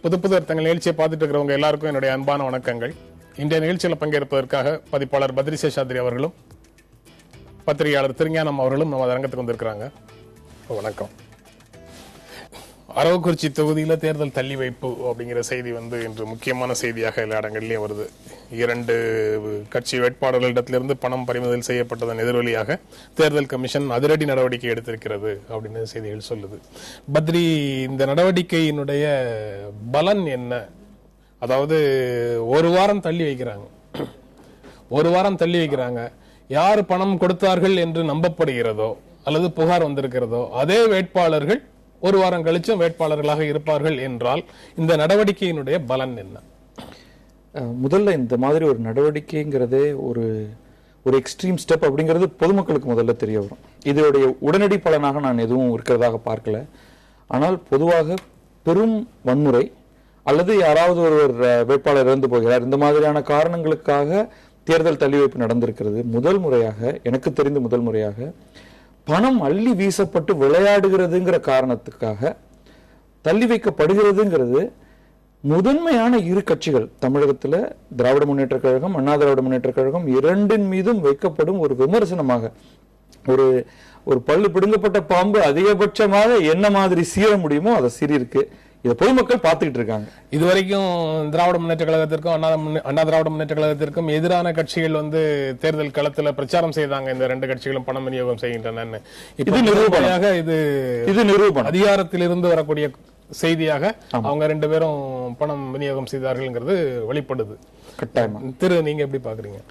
புது தங்கள் நிகழ்ச்சியை பார்த்துட்டு இருக்கிறவங்க எல்லாருக்கும் என்னுடைய அன்பான வணக்கங்கள். இன்றைய நிகழ்ச்சியில் பங்கேற்பதற்காக பதிப்பாளர் பத்ரி சேஷாத்ரி அவர்களும் பத்திரிகையாளர் திருஞானம் அவர்களும் நம்ம அரங்கத்துக்கு வந்திருக்கிறாங்க. வணக்கம். அரவக்குறிச்சி தொகுதியில தேர்தல் தள்ளி வைப்பு அப்படிங்கிற செய்தி இன்று முக்கியமான செய்தியாக எல்லா இடங்கள்லயும் வருது. 2 கட்சி வேட்பாளர்களிடத்திலிருந்து பணம் பறிமுதல் செய்யப்பட்டதன் எதிரொலியாக தேர்தல் கமிஷன் அதிரடி நடவடிக்கை எடுத்திருக்கிறது அப்படின்னு செய்திகள் சொல்லுது. பத்ரி, இந்த நடவடிக்கையினுடைய பலன் என்ன? அதாவது ஒரு வாரம் தள்ளி வைக்கிறாங்க. யார் பணம் கொடுத்தார்கள் என்று நம்பப்படுகிறதோ அல்லது புகார் வந்திருக்கிறதோ அதே வேட்பாளர்கள் ஒரு வாரம் கழிச்சும் வேட்பாளர்களாக இருப்பார்கள் என்றால் இந்த நடவடிக்கையினுடைய பலன் என்ன? முதல்ல இந்த மாதிரி ஒரு நடவடிக்கைங்கிறதே ஒரு எக்ஸ்ட்ரீம் ஸ்டெப் அப்படிங்கிறது பொதுமக்களுக்கு முதல்ல தெரிய வரும். இதனுடைய உடனடி பலனாக நான் எதுவும் இருக்கிறதாக பார்க்கல. ஆனால் பொதுவாக பெரும் வன்முறை அல்லது யாராவது ஒருவர் வேட்பாளர் இறந்து போகிறார், இந்த மாதிரியான காரணங்களுக்காக தேர்தல் தள்ளி வைப்பு நடந்திருக்கிறது. எனக்கு தெரிந்த முதல் முறையாக பணம் அள்ளி வீசப்பட்டு விளையாடுகிறதுங்கிற காரணத்துக்காக தள்ளி வைக்கப்படுகிறதுங்கிறது முதன்மையான இரு கட்சிகள் தமிழகத்தில் திராவிட முன்னேற்ற கழகம், அண்ணா திராவிட முன்னேற்ற கழகம் இரண்டின் மீதும் வைக்கப்படும் ஒரு விமர்சனமாக, ஒரு பல்லு பிடுங்கப்பட்ட பாம்பு அதிகபட்சமாக என்ன மாதிரி சீர முடியுமோ அதை சீரிருக்கு. இதை பொதுமக்கள் பார்த்துக்கிட்டு இருக்காங்க. இதுவரைக்கும் திராவிட முன்னேற்ற கழகத்திற்கும் அண்ணா திராவிட முன்னேற்ற கழகத்திற்கும் எதிரான கட்சிகள் தேர்தல் களத்துல பிரச்சாரம் செய்தாங்க. இந்த 2 கட்சிகளும் பணம் விநியோகம் செய்கின்றன. இது நிரூபணம். அதிகாரத்தில் இருந்து வரக்கூடிய செய்தியாக அவங்க 2 பேரும் பணம் விநியோகம் செய்தார்கள் வெளிப்படுது. கட்டாயமா. நீங்க எப்படி பாக்குறீங்க?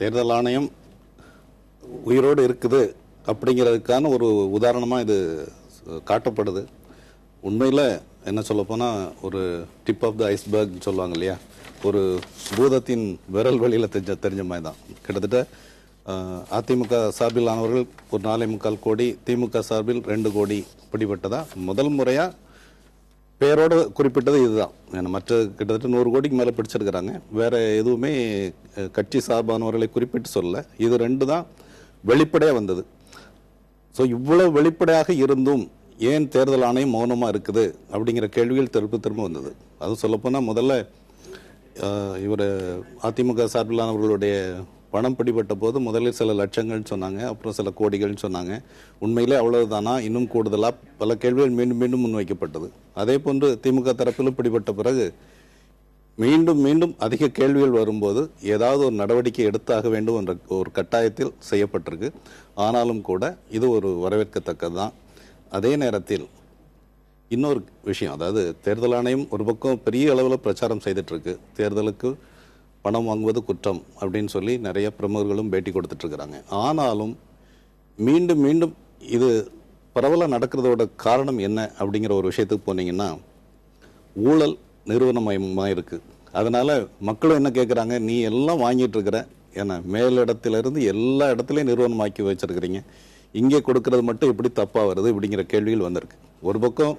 தேர்தல் ஆணையம் உயிரோடு இருக்குது அப்படிங்கிறதுக்கான ஒரு உதாரணமா இது காட்டப்படுது. உண்மையில் என்ன சொல்ல போனால் ஒரு டிப் ஆஃப் த ஐஸ்பர்க் சொல்லுவாங்க இல்லையா, ஒரு பூதத்தின் விரல் வழியில் தெரிஞ்ச மாதிரி தான். கிட்டத்தட்ட அதிமுக சார்பில் ஆனவர்கள் ஒரு 4.25 கோடி, திமுக சார்பில் 2 கோடி பிடிபட்டதா முதல் முறையாக பேரோடு குறிப்பிட்டது இதுதான். மற்ற கிட்டத்தட்ட 100 கோடிக்கு மேலே பிடிச்சிருக்கிறாங்க. வேற எதுவுமே கட்சி சார்பானவர்களை குறிப்பிட்டு சொல்லலை. இது 2 தான் வெளிப்படையாக வந்தது. ஸோ இவ்வளவு வெளிப்படையாக இருந்தும் ஏன் தேர்தல் ஆணையம் மௌனமா இருக்குது அப்படிங்கிற கேள்விகள் திரும்ப வந்தது. அதுவும் சொல்லப்போனால் முதல்ல இவர் அதிமுக சார்பிலானவர்களுடைய பணம் பிடிபட்ட போது முதலில் சில லட்சங்கள் சொன்னாங்க, அப்புறம் சில கோடிகள் சொன்னாங்க. உண்மையிலே அவ்வளவுதானா, இன்னும் கூடுதலாக பல கேள்விகள் மீண்டும் முன்வைக்கப்பட்டது. அதே போன்று திமுக தரப்பிலும் பிடிபட்ட பிறகு மீண்டும் அதிக கேள்விகள் வரும்போது ஏதாவது ஒரு நடவடிக்கை எடுத்தாக வேண்டும் என்ற ஒரு கட்டாயத்தில் செய்யப்பட்டிருக்கு. ஆனாலும் கூட இது ஒரு வரவேற்கத்தக்கது தான். அதே நேரத்தில் இன்னொரு விஷயம், அதாவது தேர்தல் ஆணையம் ஒரு பக்கம் பெரிய அளவில் பிரச்சாரம் செய்துட்டு இருக்கு. தேர்தலுக்கு பணம் வாங்குவது குற்றம் அப்படின்னு சொல்லி நிறைய பிரமுகர்களும் பேட்டி கொடுத்துட்டு இருக்கிறாங்க. ஆனாலும் மீண்டும் இது பரவலாக நடக்கிறதோட காரணம் என்ன அப்படிங்கிற ஒரு விஷயத்துக்கு போனீங்கன்னா, ஊழல் நிறுவனமயமாக இருக்கு. அதனால மக்களும் என்ன கேட்குறாங்க, நீ எல்லாம் வாங்கிட்டு இருக்கிற, ஏன்னா மேலிடத்திலிருந்து எல்லா இடத்துலையும் நிறுவனமாக்கி வச்சிருக்கிறீங்க, இங்கே கொடுக்கறது மட்டும் எப்படி தப்பா வருது இப்படிங்கிற கேள்விகள் வந்திருக்கு. ஒரு பக்கம்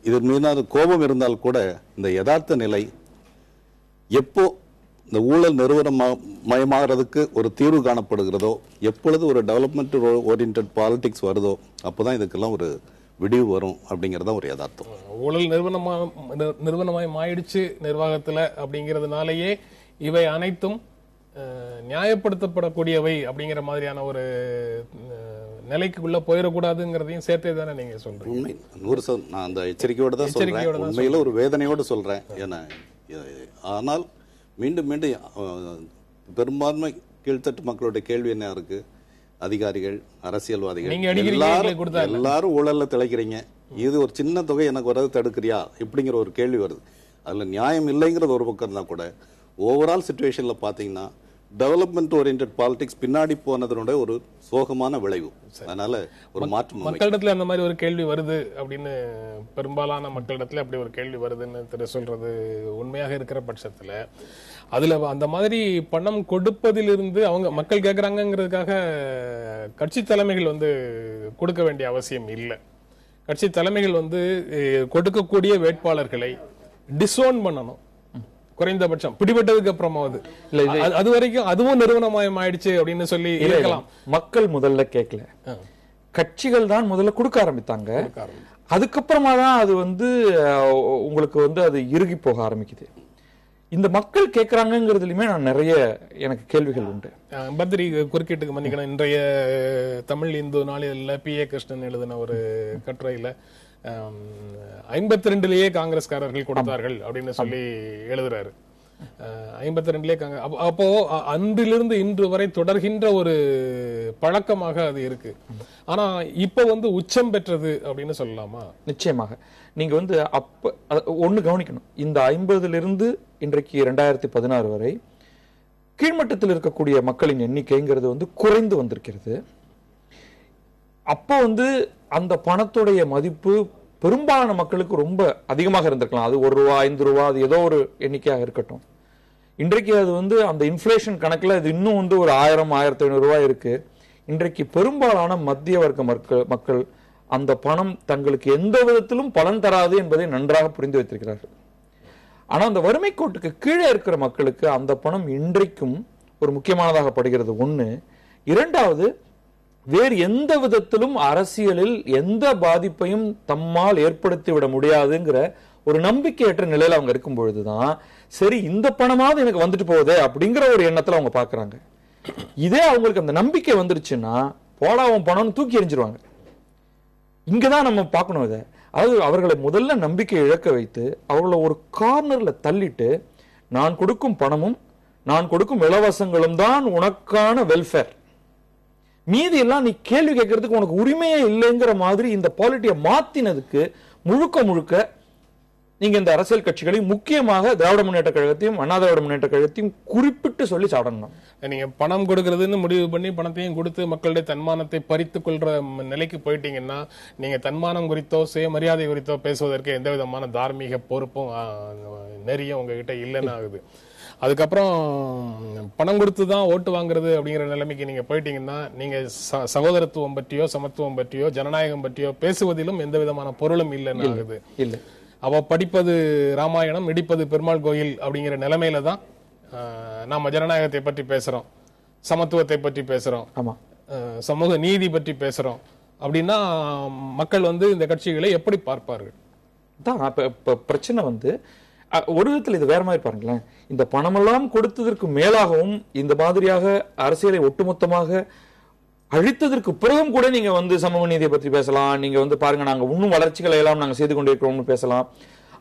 இதன் மீதான கோபம் இருந்தால் கூட இந்த யதார்த்த நிலை எப்போ இந்த ஊழல் நிறுவனமயமாகிறதுக்கு ஒரு தீர்வு காணப்படுகிறதோ, எப்பொழுது ஒரு டெவலப்மெண்ட் ஓரியன்ட் பாலிடிக்ஸ் வருதோ அப்போதான் இதுக்கெல்லாம் ஒரு விடிவு வரும் அப்படிங்கறத ஒரு யதார்த்தம். ஊழல் நிறுவனமாய் ஆயிடுச்சு நிர்வாகத்துல அப்படிங்கறதுனாலயே இவை அனைத்தும் நியாயப்படுத்தப்படக்கூடியவை அப்படிங்கிற மாதிரியான ஒரு நிலைக்குள்ள போயிடக்கூடாதுங்கிறதையும் சேர்த்தே தானே நீங்க சொல்றீங்க? உண்மை 100% நான் அந்த எச்சரிக்கையோட தான் சொல்றேன். உண்மையில ஒரு வேதனையோடு சொல்றேன். ஏன்னா ஆனால் மீண்டும் பெரும்பான்மை கீழ்த்தட்டு மக்களுடைய கேள்வி என்ன இருக்கு, அதிகாரிகள், அரசியல்வாதிகள் எல்லாரும் ஊழல்ல திளைக்கிறீங்க, இது ஒரு சின்ன தொகை எனக்கு வரது தடுக்கிறியா இப்படிங்கிற ஒரு கேள்வி வருது. அதுல நியாயம் இல்லைங்கிறது ஒரு பக்கம் இருந்தா கூட ஓவரால் சிச்சுவேஷன்ல பாத்தீங்கன்னா டெவலப்மெண்ட் ஓரியன்ட் பாலிடிக்ஸ் பின்னாடி போனதனுடைய ஒரு சோகமான விளைவு. அதனால ஒரு மாற்றம் மக்களிடத்துல அந்த மாதிரி ஒரு கேள்வி வருது அப்படின்னு, பெரும்பாலான மக்களிடத்துல அப்படி ஒரு கேள்வி வருதுன்னு சொல்றது உண்மையாக இருக்கிற பட்சத்துல அதுல அந்த மாதிரி பணம் கொடுப்பதிலிருந்து அவங்க மக்கள் கேட்கறாங்கிறதுக்காக கட்சி தலைமைகள் கொடுக்க வேண்டிய அவசியம் இல்லை. கட்சி தலைமைகள் கொடுக்கக்கூடிய வேட்பாளர்களை டிஸ்ஓன் பண்ணணும். குறைந்தபட்சம் பிடிபட்டதுக்கு அப்புறமாவது அது வரைக்கும் அதுவும் நிறுவனமயம் ஆயிடுச்சு அப்படின்னு சொல்லி இருக்கலாம். மக்கள் முதல்ல கேட்கல, கட்சிகள் தான் முதல்ல கொடுக்க ஆரம்பித்தாங்க. அதுக்கப்புறமா தான் அது வந்து உங்களுக்கு வந்து அது இறுகி போக ஆரம்பிக்குது. இந்த மக்கள் கேட்கறாங்கிறதுலயுமே நான் நிறைய எனக்கு கேள்விகள் உண்டு. பத்ரி, குறுக்கீட்டுக்கு மன்னிக்கணும். இன்றைய தமிழ் இந்து நாளிதழில் PA கிருஷ்ணன் எழுதின ஒரு கட்டுரையில 52லயே காங்கிரஸ்காரர்கள் கொடுத்தார்கள் அப்படின்னு சொல்லி எழுதுறாரு. 52லயே அப்போ அன்றிலிருந்து இன்று வரை தொடர்கின்ற ஒரு பழக்கமாக அது இருக்கு. ஆனா இப்ப வந்து உச்சம் பெற்றது அப்படின்னு சொல்லலாமா? நிச்சயமாக. நீங்க வந்து அப்ப ஒண்ணு கவனிக்கணும். இந்த 50லிருந்து இன்றைக்கு 2016 வரை கீழ்மட்டத்தில் இருக்கக்கூடிய மக்களின் எண்ணிக்கைங்கிறது வந்து குறைந்து வந்திருக்கிறது. அப்போ வந்து அந்த பணத்துடைய மதிப்பு பெரும்பாலான மக்களுக்கு ரொம்ப அதிகமாக இருந்திருக்கலாம். அது 1 ரூபா 5 ரூபா அது ஏதோ ஒரு எண்ணிக்கையாக இருக்கட்டும். இன்றைக்கு அது வந்து அந்த இன்ஃப்ளேஷன் கணக்குல இது இன்னும் வந்து ஒரு 1000 1500 ரூபாய் இருக்கு. இன்றைக்கு பெரும்பாலான மத்திய வர்க்க மக்கள் அந்த பணம் தங்களுக்கு எந்த விதத்திலும் பலன் தராது என்பதை நன்றாக புரிந்து வைத்திருக்கிறார்கள். ஆனா அந்த வறுமை கோட்டுக்கு கீழே இருக்கிற மக்களுக்கு அந்த பணம் இன்றைக்கும் ஒரு முக்கியமானதாக படுகிறது. ஒண்ணு. இரண்டாவது, வேறு எந்த விதத்திலும் அரசியலில் எந்த பாதிப்பையும் தம்மால் ஏற்படுத்தி விட முடியாதுங்கிற ஒரு நம்பிக்கையற்ற நிலையில அவங்க இருக்கும் பொழுதுதான் சரி இந்த பணமாவது எனக்கு வந்துட்டு போகுதே அப்படிங்கிற ஒரு எண்ணத்துல அவங்க பாக்குறாங்க. இதே அவங்களுக்கு அந்த நம்பிக்கை வந்துருச்சுன்னா போடாவும் பணம்னு தூக்கி எறிஞ்சிருவாங்க. இங்கதான் நம்ம பார்க்கணும் இதை. அதாவது அவர்களை முதல்ல நம்பிக்கை இழக்க வைத்து அவர்களை ஒரு கார்னர்ல தள்ளிட்டு நான் கொடுக்கும் பணமும் நான் கொடுக்கும் இலவசங்களும் தான் உனக்கான வெல்ஃபேர், மீதி எல்லாம் நீ கேள்வி கேட்கறதுக்கு உனக்கு உரிமையே இல்லைங்கிற மாதிரி இந்த பாலிட்டியை மாத்தினதுக்கு முழுக்க நீங்க இந்த அரசியல் கட்சிகளை முக்கியமாக திராவிட முன்னேற்ற கழகத்தையும் அண்ணா திராவிட முன்னேற்ற கழகத்தையும் குறிப்பிட்டு சொல்லி சாடணும். நீங்க பணம் கொடுக்கறதுன்னு முடிவு பண்ணி பணத்தையும் கொடுத்து மக்களுடைய தன்மானத்தை பறித்துக் கொள்ற நிலைக்கு போயிட்டீங்கன்னா நீங்க தன்மானம் குறித்தோ சுயமரியாதை குறித்தோ பேசுவதற்கு எந்த விதமான தார்மீக பொறுப்பும் நெறியும் உங்ககிட்ட இல்லைன்னு ஆகுது. அதுக்கப்புறம் பணம் கொடுத்து தான் ஓட்டு வாங்குறது அப்படிங்கிற நிலைமைக்கு நீங்க போயிட்டீங்கன்னா நீங்க சகோதரத்துவம் பற்றியோ சமத்துவம் பற்றியோ ஜனநாயகம் பற்றியோ பேசுவதிலும் எந்த விதமான பொருளும் இல்லைன்னு ஆகுது. இல்லை, அவ படிப்பது ராமாயணம் இடிப்பது பெருமாள் கோயில் அப்படிங்கிற நிலைமையில தான் நாம ஜனநாயகத்தை பற்றி பேசுறோம், சமத்துவத்தை பற்றி பேசுறோம், சமூக நீதி பற்றி பேசுறோம். அப்படின்னா மக்கள் வந்து இந்த கட்சிகளை எப்படி பார்ப்பார்கள்? பிரச்சனை வந்து ஒரு விதத்தில் இது வேற மாதிரி பாருங்களேன். இந்த பணமெல்லாம் கொடுத்ததற்கு மேலாகவும் இந்த மாதிரியாக அரசியலை ஒட்டுமொத்தமாக அழித்ததற்கு பிறகும் கூட நீங்க வந்து சமூக நீதியை பற்றி பேசலாம். நீங்க வந்து பாருங்க நாங்க இன்னும் வளர்ச்சிகளை எல்லாம் நாங்க செய்து கொண்டிருக்கிறோம்னு பேசலாம்.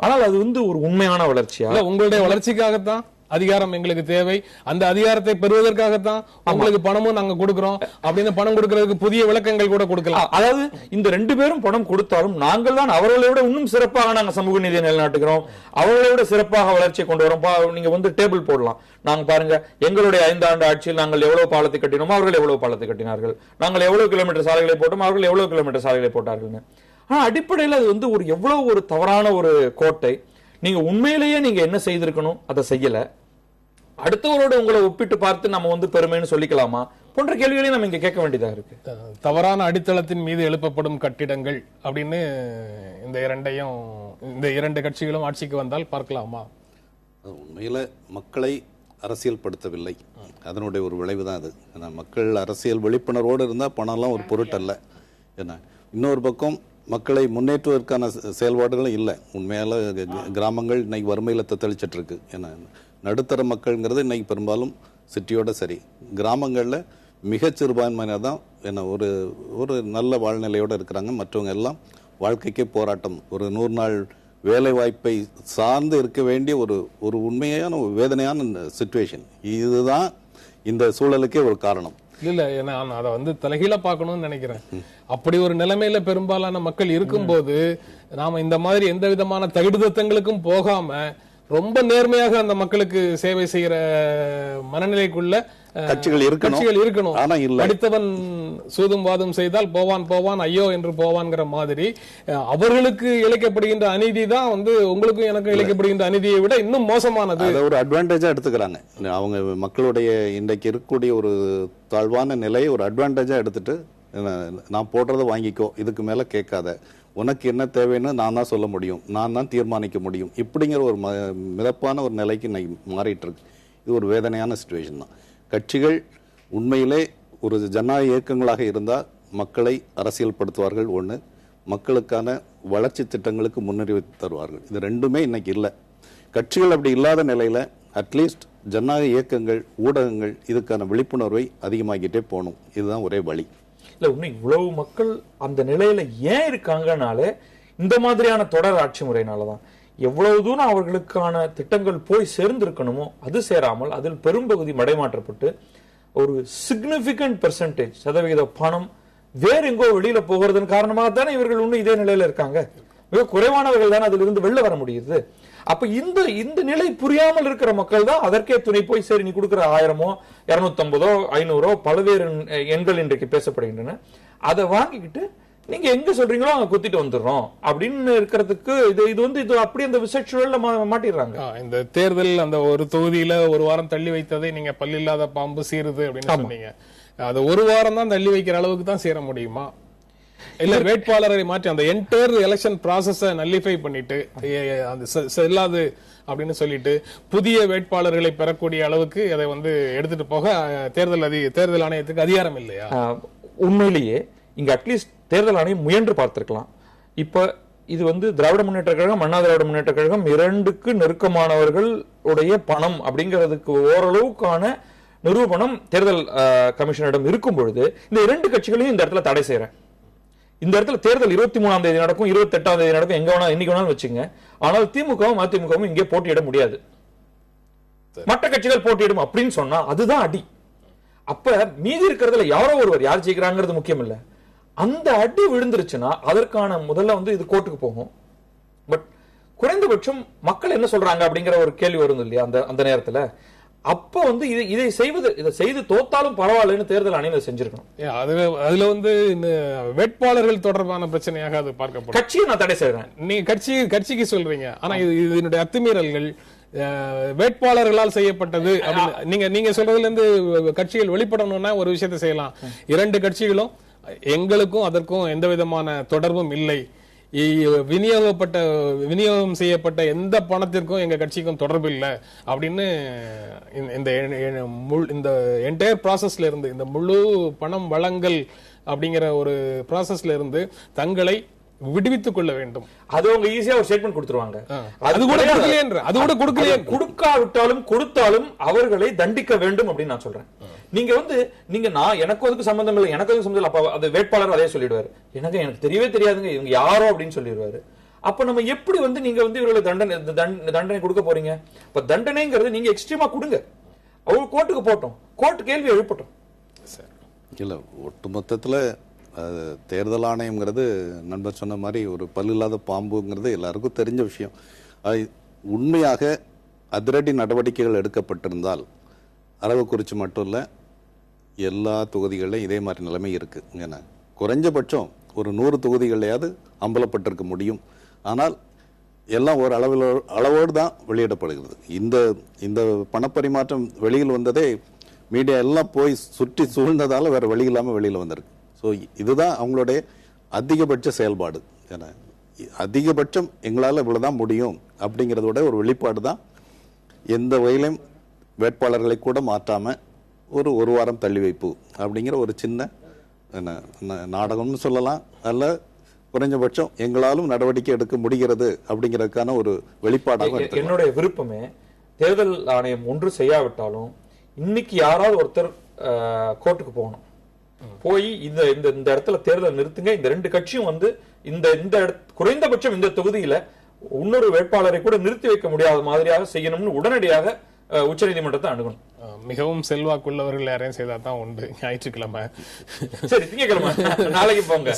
ஆனால் அது வந்து ஒரு உண்மையான வளர்ச்சியா? உங்களுடைய வளர்ச்சிக்காகத்தான் அதிகாரம் எங்களுக்கு தேவை, அந்த அதிகாரத்தை பெறுவதற்காகத்தான் உங்களுக்கு பணமும் நாங்க கொடுக்கிறோம் அப்படின்னு பணம் கொடுக்கறதுக்கு புதிய விளக்கங்கள் கூட கொடுக்கலாம். அதாவது இந்த 2 பேரும் பணம் கொடுத்தாலும் நாங்கள் தான் அவர்களை விட இன்னும் சிறப்பாக நாங்க சமூக நீதியை நிலைநாட்டுகிறோம், அவர்களை விட சிறப்பாக வளர்ச்சியை கொண்டு வரோம். நீங்க வந்து டேபிள் போடலாம். நாங்க பாருங்க எங்களுடைய 5 ஆண்டு ஆட்சியில் நாங்கள் எவ்வளவு பாலத்தை கட்டினோமோ அவர்கள் எவ்வளவு பாலத்தை கட்டினார்கள், நாங்கள் எவ்வளவு கிலோமீட்டர் சாலைகளை போட்டோம் அவர்கள் எவ்வளவு கிலோமீட்டர் சாலைகளை போட்டார்கள். ஆனா அடிப்படையில் அது வந்து ஒரு எவ்வளவு ஒரு தவறான ஒரு கோட்டை. நீங்க உண்மையிலேயே நீங்க என்ன செய்திருக்கணும் அதை செய்யல, அடுத்தவரோட உங்களை ஒப்பிட்டு பார்த்து நம்ம வந்து பெருமைன்னு சொல்லிக்கலாமா போன்ற கேள்விகளையும் நம்ம இங்க கேட்க வேண்டியதாக இருக்கு. தவறான அடித்தளத்தின் மீது எழுப்பப்படும் கட்டிடங்கள் அப்படின்னு இந்த 2 கட்சிகளும் ஆட்சிக்கு வந்தால் பார்க்கலாமா? உண்மையில மக்களை அரசியல் படுத்தவில்லை, அதனுடைய ஒரு விளைவு தான் அது. ஏன்னா மக்கள் அரசியல் விழிப்புணர்வோடு இருந்தால் பணம்லாம் ஒரு பொருட்டல்ல. ஏன்னா இன்னொரு பக்கம் மக்களை முன்னேற்றுவதற்கான செயல்பாடுகளும் இல்லை. உண்மையால கிராமங்கள் இன்னைக்கு வறுமையில் தத்தளிச்சிட்டு இருக்கு. ஏன்னா நடுத்தர மக்கள்ங்கிறது இன்னைக்கு பெரும்பாலும் சிட்டியோட சரி, கிராமங்களில் மிகச்சிறுபான்மையினர் தான் என்ன ஒரு நல்ல வாழ்நிலையோடு இருக்கிறாங்க. மற்றவங்க எல்லாம் வாழ்க்கைக்கே போராட்டம், ஒரு 100 நாள் வேலை வாய்ப்பை சார்ந்து இருக்க வேண்டிய ஒரு உண்மையான வேதனையான சிச்சுவேஷன். இதுதான் இந்த சூழலுக்கே ஒரு காரணம். இல்ல நான் அதை வந்து தலைகீழ பார்க்கணும்னு நினைக்கிறேன். அப்படி ஒரு நிலைமையில பெரும்பாலான மக்கள் இருக்கும்போது நாம இந்த மாதிரி எந்த விதமான தகுதித்தங்களுக்கும் போகாம ரொம்ப நேர்மையாக அந்த மக்களுக்கு சேவை செய்யற மனநிலைக்குள்ள கட்சிகள் இருக்கணும். ஆனா இல்ல, படித்தவன் சூதும் வாதும் செய்தால் போவான் ஐயோ என்று போவான்ங்கிற மாதிரி அவர்களுக்கு இழைக்கப்படுகின்ற அநீதி தான் வந்து உங்களுக்கும் எனக்கும் இழைக்கப்படுகின்ற அநீதியை விட இன்னும் மோசமானது. அதை ஒரு அட்வான்டேஜா எடுத்துக்கிறாங்க. அவங்க மக்களுடைய இன்றைக்கு இருக்கக்கூடிய ஒரு தாழ்வான நிலையை ஒரு அட்வான்டேஜா எடுத்துட்டு நான் போடுறதை வாங்கிக்கோ, இதுக்கு மேல கேட்காத, உனக்கு என்ன தேவைன்னு நான் தான் சொல்ல முடியும், நான் தான் தீர்மானிக்க முடியும், இப்படிங்கிற ஒரு மிதப்பான ஒரு நிலைக்கு இன்னைக்கு மாறிட்டு இருக்கு. இது ஒரு வேதனையான சிச்சுவேஷன் தான். கட்சிகள் உண்மையிலே ஒரு ஜனநாயக இயக்கங்களாக இருந்தால் மக்களை அரசியல்படுத்துவார்கள், ஒன்று மக்களுக்கான வளர்ச்சி திட்டங்களுக்கு முன்னுரிமை தருவார்கள். இது ரெண்டுமே இன்னைக்கு இல்லை. கட்சிகள் அப்படி இல்லாத நிலையில் அட்லீஸ்ட் ஜனநாயக இயக்கங்கள், ஊடகங்கள் இதுக்கான விழிப்புணர்வை அதிகமாகிட்டே போகணும். இதுதான் ஒரே வழி. இல்ல உண்மை, இவ்வளவு மக்கள் அந்த நிலையில ஏன் இருக்காங்கனாலே இந்த மாதிரியான தொடர் ஆட்சி முறையினாலதான். எவ்வளவு தூரம் அவர்களுக்கான திட்டங்கள் போய் சேர்ந்திருக்கணுமோ அது சேராமல் அதில் பெரும்பகுதி மடைமாற்றப்பட்டு ஒரு சிக்னிபிகன்ட் பெர்சன்டேஜ் சதவிகித பணம் வேற எங்கோ வெளியில போகிறதன் காரணமாக தானே இவர்கள் இன்னும் இதே நிலையில இருக்காங்க. மிக குறைவானவர்கள் தானே அதில் இருந்து வெளில வர முடியுது. அப்ப இந்த நிலை புரியாமல் இருக்கிற மக்கள் தான் அதற்கே துணை போய் சரி நீ கொடுக்கிற 1000 250 500 பல்வேறு எண்கள் இன்றைக்கு பேசப்படுகின்றன, அதை வாங்கிக்கிட்டு நீங்க எங்க சொல்றீங்களோ அங்க குத்திட்டு வந்துடுறோம் அப்படின்னு இருக்கிறதுக்கு இது அப்படி அந்த விசேஷ மாட்டிடுறாங்க. இந்த தேர்தல் அந்த ஒரு தொகுதியில ஒரு வாரம் தள்ளி வைத்ததை நீங்க பல்லில்லாத பாம்பு சீருது அப்படின்னு சொன்னீங்க. அது ஒரு வாரம் தான் தள்ளி வைக்கிற அளவுக்கு தான் சேர முடியுமா? இல்ல வேட்பாளரை மாற்றி அந்த என்டையர் எலெக்ஷன் ப்ராசஸ நல்லிஃபை பண்ணிட்டு அந்த செல்லாது அப்படின்னு சொல்லிட்டு புதிய வேட்பாளர்களை பெறக்கூடிய அளவுக்கு அதை எடுத்துட்டு போக தேர்தல் ஆணையத்துக்கு அதிகாரம் இல்லையா? உண்மையிலேயே இங்க அட்லீஸ்ட் தேர்தல் ஆணையம் முயன்று பார்த்திருக்கலாம். இப்ப இது திராவிட முன்னேற்ற கழகம், அண்ணா திராவிட முன்னேற்ற கழகம் இரண்டுக்கு நெருக்கமானவர்கள் உடைய பணம் அப்படிங்கிறதுக்கு ஓரளவுக்கான நிரூபணம் தேர்தல் கமிஷனிடம் இருக்கும் பொழுது இந்த இரண்டு கட்சிகளையும் இந்த இடத்துல தடை செய்யறேன். இந்த இடத்துல தேர்தல் 23ஆம் தேதி நடக்கும், 28ஆம் தேதி நடக்கும், எங்க வேணா என்னைக்கு வேணாலும் வச்சுங்க. ஆனால் திமுகவும் அதிமுகவும் இங்கே போட்டியிட முடியாது, மற்ற கட்சிகள் போட்டியிடும் அப்படின்னு சொன்னா அதுதான் அடி. அப்ப மீதி இருக்கிறதுல யாரோ ஒருவர் யார் ஜெயிக்கிறாங்கிறது முக்கியம் இல்ல, அந்த அடி விழுந்துருச்சுன்னா அதற்கான முதல்ல இது கோர்ட்டுக்கு போகும். பட் குறைந்தபட்சம் மக்கள் என்ன சொல்றாங்க அப்படிங்கிற ஒரு கேள்வி வரும் இல்லையா அந்த நேரத்துல. அப்ப இதை செய்து தோத்தாலும் பரவாயில்லன்னு தேர்தல் ஆணையம் செஞ்சிருக்கணும். அதுல வேட்பாளர்கள் தொடர்பான பிரச்சனையாக அது பார்க்கப்படும். கட்சியை நான் தடை செய்யறேன், நீங்க கட்சிக்கு சொல்றீங்க, ஆனா இதனுடைய அத்துமீறல்கள் வேட்பாளர்களால் செய்யப்பட்டது. நீங்க சொல்றதுல இருந்து கட்சிகள் வெளிப்படணும்னா ஒரு விஷயத்தை செய்யலாம். இரண்டு கட்சிகளும் எங்களுக்கும் அதற்கும் எந்த விதமான தொடர்பும் இல்லை, விநியோகம் செய்யப்பட்ட எந்த பணத்திற்கும் எங்க கட்சிக்கும் தொடர்பு இல்லை அப்படின்னு இந்த என்டையர் ப்ராசஸ்ல இருந்து, இந்த முழு பணம் வழங்கல் அப்படிங்கிற ஒரு ப்ராசஸ்ல இருந்து தங்களை விடுவித்துக் கொள்ள வேண்டும். அது அவங்க ஈஸியா ஒரு ஸ்டேட்மெண்ட் கொடுத்துருவாங்க. அது கூட கொடுக்காவிட்டாலும் கொடுத்தாலும் அவர்களை தண்டிக்க வேண்டும் அப்படின்னு நான் சொல்றேன். நீங்க நான் எனக்கு அதுக்கு சம்பந்தம் இல்லை, எனக்கு அதுக்கு சம்பந்தம் இல்லை. அப்ப அது வேட்பாளர் அதே சொல்லிடுவாரு, எனக்கு தெரியவே தெரியாதுங்க இவங்க யாரோ அப்படின்னு சொல்லிடுவாரு. அப்ப நம்ம எப்படி நீங்க இவர்களுக்கு தண்டனை கொடுக்க போறீங்க? இப்ப தண்டனைங்கிறது நீங்க எக்ஸ்ட்ரீமா கொடுங்க, அவங்க கோர்ட்டுக்கு போட்டோம், கோர்ட்டு கேள்வி எழுப்பட்டும். இல்ல ஒட்டுமொத்தத்துல தேர்தல் ஆணையம்ங்கிறது நண்பர் சொன்ன மாதிரி ஒரு பல்லில்லாத பாம்புங்கிறது எல்லாருக்கும் தெரிஞ்ச விஷயம். உண்மையாக அதிரடி நடவடிக்கைகள் எடுக்கப்பட்டிருந்தால் அரவக்குறிச்சி மட்டும் இல்லை, எல்லா தொகுதிகளிலும் இதே மாதிரி நிலைமை இருக்கு. ஏன்னா குறைஞ்சபட்சம் ஒரு 100 தொகுதிகளையாவது அம்பலப்பட்டிருக்க முடியும். ஆனால் எல்லாம் ஒரு அளவோடு தான் வெளியிடப்படுகிறது. இந்த பணப்பரிமாற்றம் வெளியில் வந்ததே மீடியா எல்லாம் போய் சுற்றி சூழ்ந்ததால வேற வழி இல்லாமல் வெளியில் வந்திருக்கு. ஸோ இதுதான் அவங்களுடைய அதிகபட்ச செயல்பாடு. ஏன்னா அதிகபட்சம் எங்களால் இவ்வளவுதான் முடியும் அப்படிங்கிறதோட ஒரு வெளிப்பாடு தான். எந்த வகையிலும் வேட்பாளர்களை கூட மாற்றாம ஒரு வாரம் தள்ளி வைப்பு அப்படிங்கிற ஒரு சின்ன நாடகம்னு சொல்லலாம், அல்ல குறைஞ்சபட்சம் எங்களாலும் நடவடிக்கை எடுக்க முடிகிறது அப்படிங்கிறதுக்கான ஒரு வெளிப்பாடாக. என்னுடைய விருப்பமே தேர்தல் ஆணையம் ஒன்று செய்யாவிட்டாலும் இன்னைக்கு யாராவது ஒருத்தர் கோர்ட்டுக்கு போகணும், போய் இந்த இடத்துல தேர்தல் நிறுத்துங்க, இந்த ரெண்டு கட்சியும் இந்த குறைந்தபட்சம் இந்த தொகுதியில இன்னொரு வேட்பாளரை கூட நிறுத்தி வைக்க முடியாத மாதிரியாக செய்யணும்னு உடனடியாக உச்சநீதிமன்றத்தை அணுகணும். மிகவும் செல்வாக்குள்ளவர்கள் யாரையும் செய்தா தான் உண்டு. ஞாயிற்றுக்கிழமை சரி, திங்கக்கிழமை நாளைக்கு போங்க.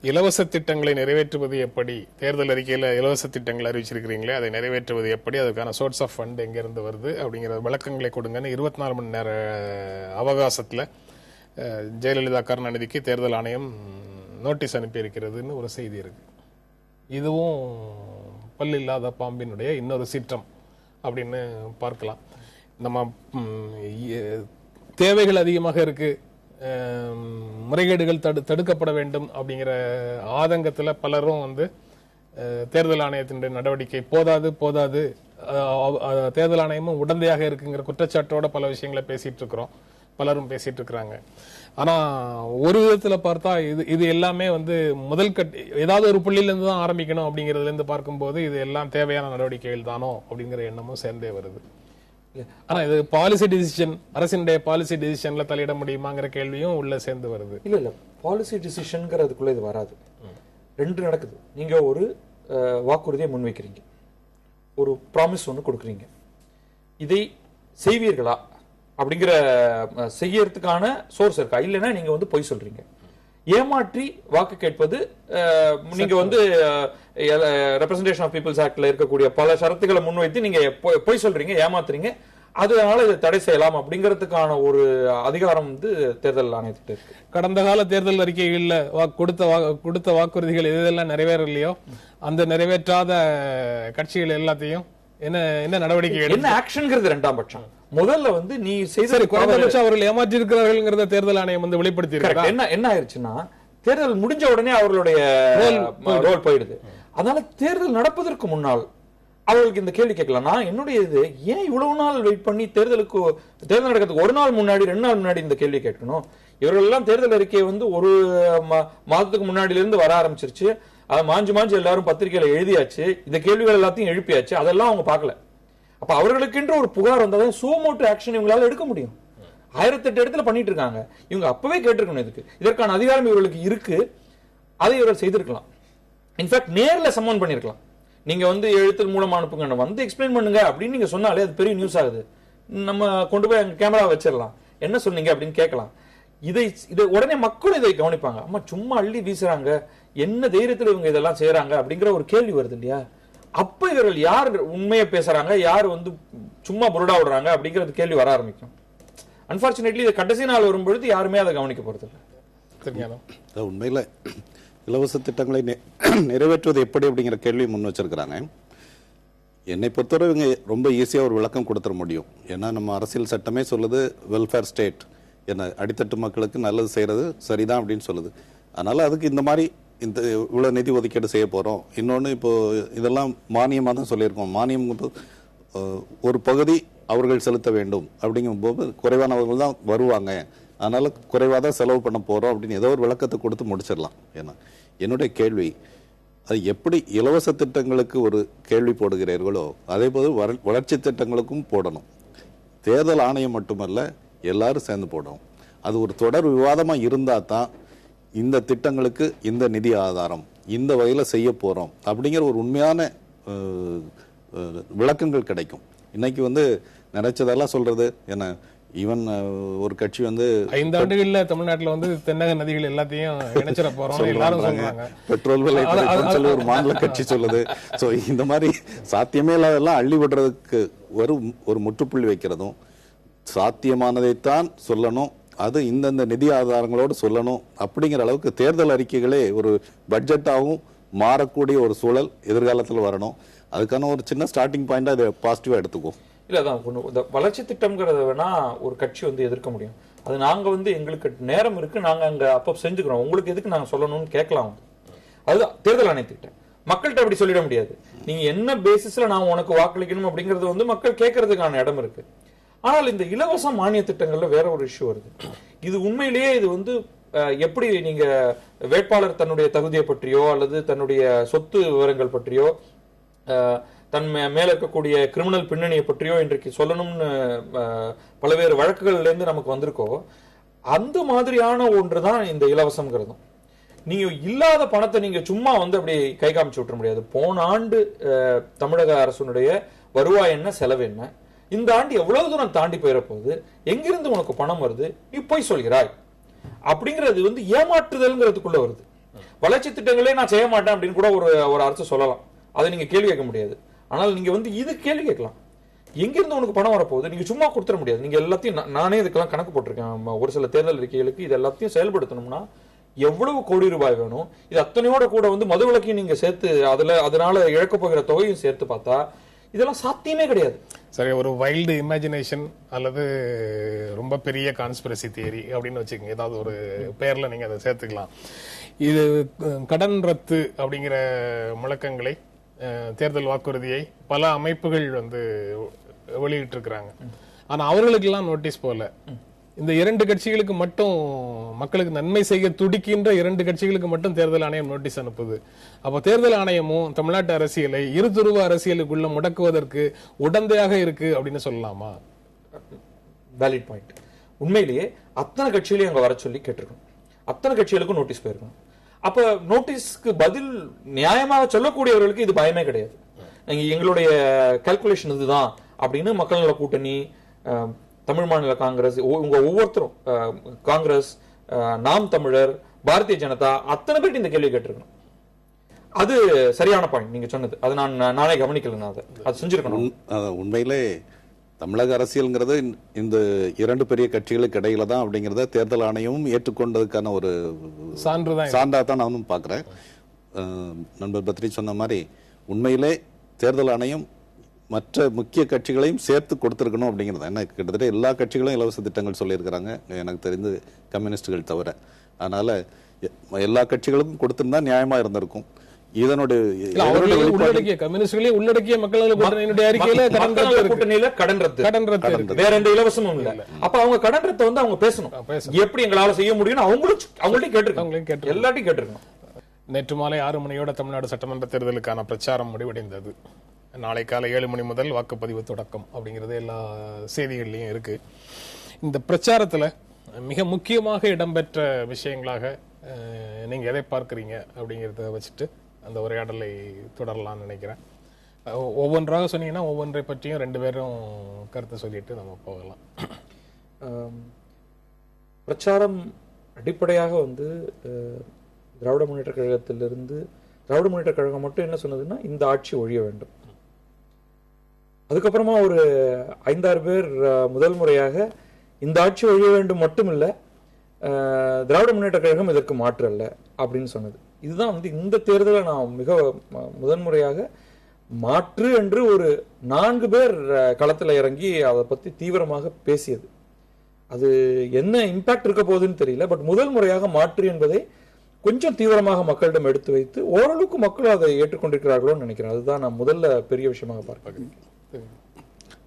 இலவச திட்டங்களை நிறைவேற்றுவது எப்படி? தேர்தல் அறிக்கையில இலவச திட்டங்கள் அறிவிச்சிருக்கிறீங்களே, அதை நிறைவேற்றுவது எப்படி? அதுக்கான சோர்ஸ் ஆஃப் ஃபண்ட் எங்க இருந்து வருது அப்படிங்கிற விளக்கங்களை கொடுங்கன்னு 24 மணி நேர அவகாசத்துல ஜெயலலிதா கருணாநிதிக்கு தேர்தல் ஆணையம் நோட்டீஸ் அனுப்பி இருக்கிறதுன்னு ஒரு செய்தி இருக்கு. இதுவும் பல்லில்லாத பாம்பினுடைய இன்னொரு சீற்றம் அப்படின்னு பார்க்கலாம். நம்ம தேவைகள் அதிகமாக இருக்கு, முறைகேடுகள் தடுக்கப்பட வேண்டும் அப்படிங்கிற ஆதங்கத்துல பலரும் தேர்தல் ஆணையத்தினுடைய நடவடிக்கை போதாது தேர்தல் ஆணையமும் உடந்தையாக இருக்குங்கிற குற்றச்சாட்டோட பல விஷயங்களை பேசிட்டு இருக்கிறோம். பலரும் பேசிட்டு இருக்கிறாங்க. ஆனா ஒரு விதத்துல பார்த்தா இது எல்லாமே வந்து முதல் ஏதாவது ஒரு புள்ளியில இருந்து தான் ஆரம்பிக்கணும் அப்படிங்கறதுல இருந்து பார்க்கும்போது இது எல்லாம் தேவையான நடவடிக்கைகள் தானோ அப்படிங்கிற எண்ணமும் சேர்ந்தே வருது. ஆனா இது பாலிசி டிசிஷன், அரசினுடைய பாலிசி டிசிஷன்ல தலையிட முடியுமாங்கிற கேள்வியும் உள்ள சேர்ந்து வருது. இல்ல பாலிசி டிசிஷன்ங்கிறதுக்குள்ள இது வராது. ரெண்டு நடக்குது. நீங்க ஒரு வாக்குறுதியை முன்வைக்கிறீங்க, ஒரு ப்ராமிஸ் ஒன்று கொடுக்குறீங்க, இதை செய்வீர்களா அப்படிங்கிற செய்யறதுக்கான சோர்ஸ் இருக்கா, இல்லைன்னா நீங்க வந்து பொய் சொல்றீங்க. ஏமாற்றி வாக்கு கேட்பது, நீங்க வந்து ரெப்ரசன்டேஷன் ஆஃப் பீப்புள்ஸ் ஆக்ட்ல இருக்கக்கூடிய பல ஷரத்துக்களை முன்வைத்து நீங்க பொய் சொல்றீங்க, ஏமாத்துறீங்க, அதனால இதை தடை செய்யலாம் அப்படிங்கிறதுக்கான ஒரு அதிகாரம் வந்து தேர்தல் ஆணையத்திட்ட இருக்கு. கடந்த கால தேர்தல் அறிக்கைகள்ல கொடுத்த வாக்குறுதிகள் எதெல்லாம் நிறைவேறலையோ அந்த நிறைவேற்றாத கட்சிகள் எல்லாத்தையும் என்ன நடவடிக்கை, என்ன ஆக்ஷன்ங்கிறது ரெண்டாம் பட்சம். முதல்ல வந்து நீ செய்த குறைந்தபட்சம் அவர்கள் ஏமாற்றி இருக்கிறார்கள் தேர்தல் ஆணையம் வந்து வெளிப்படுத்தி என்ன ஆயிருச்சுன்னா, தேர்தல் முடிஞ்ச உடனே அவர்களுடைய ரோல் போயிடுது. அதனால தேர்தல் நடப்பதற்கு முன்னால் அவர்களுக்கு இந்த கேள்வி கேட்கலாம். நான் என்னுடைய இது ஏன் இவ்வளவு நாள் வெயிட் பண்ணி தேர்தல் நடக்கிறதுக்கு ஒரு நாள் முன்னாடி 2 நாள் முன்னாடி இந்த கேள்வி கேட்கணும்? இவர்கள் எல்லாம் தேர்தல் அறிக்கையை வந்து ஒரு மாதத்துக்கு முன்னாடில இருந்து வர ஆரம்பிச்சிருச்சு. அதை மாஞ்சு எல்லாரும் பத்திரிகையில எழுதியாச்சு, இந்த கேள்விகள் எல்லாத்தையும் எழுப்பியாச்சு, அதெல்லாம் அவங்க பார்க்கல. அப்ப அவர்களுக்கென்று ஒரு புகார் வந்தாதான் சோமோட்டு ஆக்ஷன் இவங்களால எடுக்க முடியும். 1008 இடத்துல பண்ணிட்டு இருக்காங்க. இவங்க அப்பவே கேட்டிருக்கணும். இதற்கான அதிகாரம் இவர்களுக்கு இருக்கு, அதை இவர்கள் செய்திருக்கலாம். இன்ஃபேக்ட் நேர்ல சம்மன் பண்ணிருக்கலாம். நீங்க வந்து எழுத்து மூலமா அனுப்புங்க, வந்து எக்ஸ்பிளைன் பண்ணுங்க அப்படின்னு நீங்க சொன்னாலே அது பெரிய நியூஸ் ஆகுது. நம்ம கொண்டு போய் அங்க கேமரா வச்சிடலாம், என்ன சொன்னீங்க அப்படின்னு கேட்கலாம். இதை உடனே மக்கள் இதை கவனிப்பாங்க. அம்மா சும்மா அள்ளி வீசுறாங்க, என்ன தைரியத்துல இவங்க இதெல்லாம் செய்யறாங்க அப்படிங்கிற ஒரு கேள்வி வருது இல்லையா? அப்ப இவர்கள் யார் உண்மையை பேசுறாங்க, யார் வந்து சும்மா புருடா விடுறாங்க அப்படிங்கிறது கேள்வி வர ஆரம்பிக்கும். அன்பார்ச்சுனேட்லி இது கடைசி நாள் வரும்பொழுது யாருமே அதை கவனிக்க போறது இல்லை. உண்மையில இலவச திட்டங்களை நிறைவேற்றுவது எப்படி அப்படிங்கிற கேள்வி முன் வச்சிருக்கிறாங்க. என்னை பொறுத்தவரை இவங்க ரொம்ப ஈஸியா ஒரு விளக்கம் கொடுத்துட முடியும். ஏன்னா நம்ம அரசியல் சட்டமே சொல்லுது வெல்ஃபேர் ஸ்டேட், என்ன அடித்தட்டு மக்களுக்கு நல்லது செய்யறது சரிதான் அப்படின்னு சொல்லுது. அதனால அதுக்கு இந்த மாதிரி இந்த இவ்வளவு நிதி ஒதுக்கீடு செய்ய போறோம். இன்னொன்னு இப்போ இதெல்லாம் மானியமா தான் சொல்லியிருக்கோம். மானியம் ஒரு பகுதி அவர்கள் செலுத்த வேண்டும் அப்படிங்கும் போது குறைவானவர்கள் தான் வருவாங்க, அதனால குறைவாக தான் செலவு பண்ண போறோம் அப்படின்னு ஏதோ ஒரு விளக்கத்தை கொடுத்து முடிச்சிடலாம். ஏன்னா என்னுடைய கேள்வி, அது எப்படி இலவச திட்டங்களுக்கு ஒரு கேள்வி போடுகிறீர்களோ அதே போது வளர்ச்சி திட்டங்களுக்கும் போடணும். தேர்தல் ஆணையம் மட்டுமல்ல, எல்லாரும் சேர்ந்து போடணும். அது ஒரு தொடர் விவாதமா இருந்தா தான் இந்த திட்டங்களுக்கு இந்த நிதி ஆதாரம் இந்த வகையில செய்ய போறோம் அப்படிங்கிற ஒரு உண்மையான விளக்கங்கள் கிடைக்கும். இன்னைக்கு வந்து நினைச்சதெல்லாம் சொல்றது என்ன, ஈவன் ஒரு கட்சி வந்து 5 ஆண்டுகள்ல தமிழ்நாட்டுல வந்து தென்னக நதிகள் எல்லாத்தையும் இணைச்சிட போறோம் எல்லாரும் சொல்றாங்க. பெட்ரோல் விலை சொல்லி ஒரு மாநில கட்சி சொல்லுது. சோ இந்த மாதிரி சாத்தியமே இல்லாதெல்லாம் அள்ளி விடுறதுக்கு ஒரு முற்றுப்புள்ளி வைக்கிறதும், சாத்தியமானதைத்தான் சொல்லணும், அது இந்தந்த நிதி ஆதாரங்களோடு சொல்லணும் அப்படிங்கிற அளவுக்கு தேர்தல் அறிக்கைகளே ஒரு பட்ஜெட்டாகவும் மாறக்கூடிய ஒரு சூழல் எதிர்காலத்தில் வரணும். அதுக்கான ஒரு சின்ன ஸ்டார்டிங் பாயிண்டா இதை பாசிட்டிவா எடுத்துக்கும். இல்ல அதான் இந்த வளர்ச்சி திட்டம்ங்கிறத வேணா ஒரு கட்சி வந்து எதிர்க்க முடியும். அது நாங்க வந்து எங்களுக்கு நேரம் இருக்கு, நாங்க அங்க அப்ப செஞ்சுக்கிறோம், உங்களுக்கு எதுக்கு நாங்க சொல்லணும்னு கேட்கலாம். அதுதான் தேர்தல் ஆணையத்திட்ட மக்கள்கிட்ட அப்படி சொல்லிட முடியாது. நீங்க என்ன பேசிஸ்ல நான் உனக்கு வாக்களிக்கணும் அப்படிங்கறது வந்து மக்கள் கேட்கறதுக்கான இடம் இருக்கு. ஆனால் இந்த இலவச மானிய திட்டங்கள்ல வேற ஒரு இஷ்யூ வருது. இது உண்மையிலேயே இது வந்து எப்படி நீங்க வேட்பாளர் தன்னுடைய தகுதியை பற்றியோ அல்லது தன்னுடைய சொத்து விவரங்கள் பற்றியோ தன் மேல இருக்கக்கூடிய கிரிமினல் பின்னணியை பற்றியோ இன்றைக்கு சொல்லணும்னு பல்வேறு வழக்குகள்ல இருந்து நமக்கு வந்திருக்கோ, அந்த மாதிரியான ஒன்றுதான் இந்த இலவசம்ங்கிறதும். நீங்க இல்லாத பணத்தை நீங்க சும்மா வந்து அப்படி கை காமிச்சு விட்டுற முடியாது. போன ஆண்டு தமிழக அரசுடைய வருவாய் என்ன, செலவு என்ன, இந்த ஆண்டு எவ்வளவு தூரம் தாண்டி போயிட போகுது, எங்கிருந்து உனக்கு பணம் வருது, நீ போய் சொல்கிறாய் அப்படிங்கிறது வந்து ஏமாற்றுதல்ங்கிறதுக்குள்ள வருது. வளர்ச்சி திட்டங்களே நான் செய்ய மாட்டேன் அப்படின்னு கூட ஒரு அரசு சொல்லலாம், அதை நீங்க கேள்வி கேட்க முடியாது. ஆனால் நீங்க வந்து இது கேள்வி கேட்கலாம், எங்கிருந்து உனக்கு பணம் வரப்போகுது, நீங்க சும்மா கொடுத்துட முடியாது. நீங்க எல்லாத்தையும் நானே இதுக்கெல்லாம் கணக்கு போட்டிருக்கேன். ஒரு சில தேர்தல் அறிக்கைகளுக்கு இது எல்லாத்தையும் செயல்படுத்தணும்னா எவ்வளவு கோடி ரூபாய் வேணும், இது அத்தனையோட கூட வந்து மதுவிலக்கையும் நீங்க சேர்த்து அதனால இழக்க போகிற தொகையும் சேர்த்து பார்த்தா இதெல்லாம் சாத்தியமே கிடையாது. சரி, ஒரு வைல்டு இமேஜினேஷன் அல்லது ரொம்ப பெரிய கான்ஸ்பிரசி தியரி அப்படின்னு வச்சுக்கோங்க, ஏதாவது ஒரு பெயர்ல நீங்க அதை சேர்த்துக்கலாம். இது கடன் ரத்து அப்படிங்கிற முழக்கங்களை, தேர்தல் வாக்குறுதியை பல அமைப்புகள் வந்து வெளியிட்டு இருக்கிறாங்க. ஆனா அவர்களுக்கு எல்லாம் நோட்டீஸ் போல இந்த 2 கட்சிகளுக்கு மட்டும், மக்களுக்கு நன்மை செய்ய துடிக்கின்ற 2 கட்சிகளுக்கு மட்டும் தேர்தல் ஆணையம் நோட்டீஸ் அனுப்புது. அப்ப தேர்தல் ஆணையமும் தமிழ்நாட்டு அரசியலை இருதுருவ அரசியலுக்குள்ள முடக்குவதற்கு உடந்தையாக இருக்கு அப்படின்னு சொல்லலாமா? Valid point. உண்மையிலேயே அத்தனை கட்சிகளையும் அங்க வர சொல்லி கேட்டிருக்கணும், அத்தனை கட்சிகளுக்கும் நோட்டீஸ் போயிருக்கணும். அப்ப நோட்டீஸ்க்கு பதில் நியாயமாக சொல்லக்கூடியவர்களுக்கு இது பயமே கிடையாது. எங்களுடைய கால்குலேஷன் இதுதான் அப்படின்னு மக்கள் நல கூட்டணி, தமிழ் மாநில காங்கிரஸ், உங்க ஒவ்வொருத்தரும், காங்கிரஸ், நாம் தமிழர், பாரதிய ஜனதா, அத்தனை பேர் இந்த கேள்வி கேட்டிருக்கணும். அது சரியான பாயிண்ட் நீங்க சொன்னது. அது நான் நானே கவனிக்கல, அது செஞ்சிருக்கணும். உண்மையிலே தமிழக அரசியல்ங்கிறது இந்த 2 பெரிய கட்சிகளுக்கு இடையில தான் அப்படிங்கறத தேர்தல் ஆணையமும் ஏற்றுக்கொண்டதுக்கான ஒரு சான்றா தான் நானும் பாக்குறேன். நண்பர் பத்ரி சொன்ன மாதிரி உண்மையிலே தேர்தல் ஆணையம் மற்ற முக்கிய கட்சிகளையும் சேர்த்து கொடுத்திருக்கணும் அப்படிங்கிறது. என்ன, கிட்டத்தட்ட எல்லா கட்சிகளும் இலவச திட்டங்கள் சொல்லியிருக்கிறாங்க, எனக்கு தெரிந்து கம்யூனிஸ்டுகள் தவிர. அதனால எல்லா கட்சிகளுக்கும் கொடுத்திருந்தா நியாயமா இருந்திருக்கும். உள்ளடக்கிய கம்யூனிஸ்டுகளே உள்ளடக்கிய மக்கள் நல கூட்டணியினுடைய அறிக்கையில கடன் ரத்து, வேற எந்த இலவசமும் இல்ல. அப்ப அவங்க கடன் ரத்தை வந்து அவங்க பேசணும், எப்படி எங்களால செய்ய முடியும் அவங்கள்ட்ட கேட்டிருக்காங்க, எல்லாத்தையும் கேட்டிருக்கணும். நேற்று மாலை 6 மணியோட தமிழ்நாடு சட்டமன்ற தேர்தலுக்கான பிரச்சாரம் முடிவடைந்தது. நாளை காலை 7 மணி முதல் வாக்குப்பதிவு தொடக்கம் அப்படிங்கிறது எல்லா செய்திகள்லயும் இருக்கு. இந்த பிரச்சாரத்துல மிக முக்கியமாக இடம்பெற்ற விஷயங்களாக நீங்க எதை பார்க்கிறீங்க அப்படிங்கறத வச்சுட்டு அந்த உரையாடலை தொடரலாம்னு நினைக்கிறேன். ஒவ்வொன்றாக சொன்னீங்கன்னா ஒவ்வொன்றை பற்றியும் 2 பேரும் கருத்தை சொல்லிட்டு நம்ம போகலாம். பிரச்சாரம் அடிப்படையாக வந்து திராவிட முன்னேற்ற கழகத்திலிருந்து, திராவிட முன்னேற்ற கழகம் மட்டும் என்ன சொன்னதுன்னா இந்த ஆட்சி ஒழிய வேண்டும். அதுக்கப்புறமா ஒரு 5-6 பேர் முதல் முறையாக இந்த ஆட்சி ஒழிய வேண்டும் மட்டும் இல்ல, திராவிட முன்னேற்ற கழகம் இதற்கு மாற்று அல்ல அப்படின்னு சொன்னது. இதுதான் வந்து இந்த தேர்தலை நான் மிக முதன்முறையாக மாற்று என்று ஒரு 4 பேர் களத்தில் இறங்கி அதை பத்தி தீவிரமாக பேசியது. அது என்ன இம்பாக்ட் இருக்க போகுதுன்னு தெரியல. பட் முதல் முறையாக மாற்று என்பதை கொஞ்சம் தீவிரமாக மக்களிடம் எடுத்து வைத்து ஓரளவுக்கு மக்கள் அதை ஏற்றுக்கொண்டிருக்கிறார்களோன்னு நினைக்கிறேன். அதுதான் நான் முதல்ல பெரிய விஷயமாக பார்க்கிறேன்.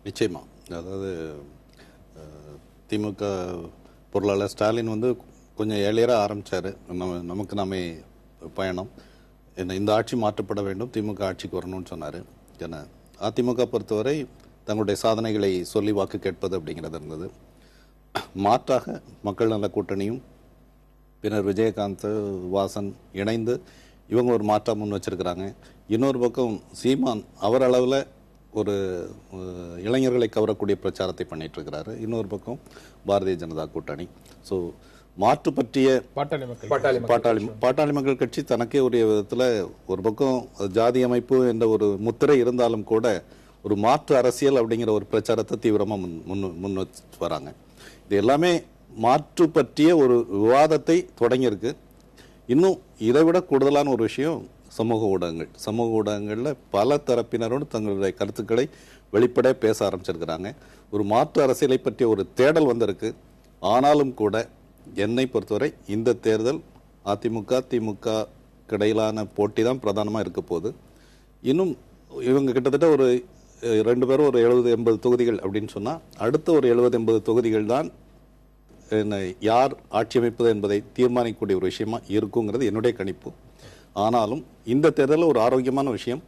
நிச்சயமா, அதாவது திமுக பொருளாளர் ஸ்டாலின் வந்து கொஞ்சம் ஏழையரா ஆரம்பிச்சாரு. நமக்கு நாமே பயணம், இந்த ஆட்சி மாற்றப்பட வேண்டும், திமுக ஆட்சிக்கு வரணும்னு சொன்னாரு. ஏன்னா அதிமுக பொறுத்தவரை தங்களுடைய சாதனைகளை சொல்லி வாக்கு கேட்பது அப்படிங்கிறது இருந்தது. மாற்றாக மக்கள் நல கூட்டணியும் பின்னர் விஜயகாந்த், வாசன் இணைந்து இவங்க ஒரு மாற்றம் முன் வச்சிருக்கிறாங்க. இன்னொரு பக்கம் சீமான் அவர் அளவில் ஒரு இளைஞர்களை கவரக்கூடிய பிரச்சாரத்தை பண்ணிட்டு இருக்கிறாரு. இன்னொரு பக்கம் பாரதிய ஜனதா கூட்டணி. ஸோ மாற்று பற்றிய பாட்டாளி மக்கள் கட்சி தனக்கே உரிய விதத்தில் ஒரு பக்கம் ஜாதி அமைப்பு என்ற ஒரு முத்திரை இருந்தாலும் கூட ஒரு மாற்று அரசியல் அப்படிங்கிற ஒரு பிரச்சாரத்தை தீவிரமாக முன் வச்சு வராங்க. இது எல்லாமே மாற்று பற்றிய ஒரு விவாதத்தை தொடங்கியிருக்கு. இன்னும் இதை விட கூடுதலான ஒரு விஷயம் சமூக ஊடகங்களில் பல தரப்பினரோடு தங்களுடைய கருத்துக்களை வெளிப்படையாக பேச ஆரம்பிச்சிருக்கிறாங்க. ஒரு மாற்று அரசியலை பற்றிய ஒரு தேடல் வந்திருக்கு. ஆனாலும் கூட என்னை பொறுத்தவரை இந்த தேர்தல் அதிமுக திமுக இடையிலான போட்டி தான் பிரதானமாக இருக்க போகுது. இன்னும் இவங்க கிட்டத்தட்ட ஒரு 2 பேரும் ஒரு 70-80 தொகுதிகள் அப்படின்னு சொன்னால் அடுத்த ஒரு 70-80 தொகுதிகள் தான் யார் ஆட்சி அமைப்பது என்பதை தீர்மானிக்கக்கூடிய ஒரு விஷயமா இருக்குங்கிறது என்னுடைய கணிப்பு. ஆனாலும் இந்த தேர்தலில் ஒரு ஆரோக்கியமான விஷயம்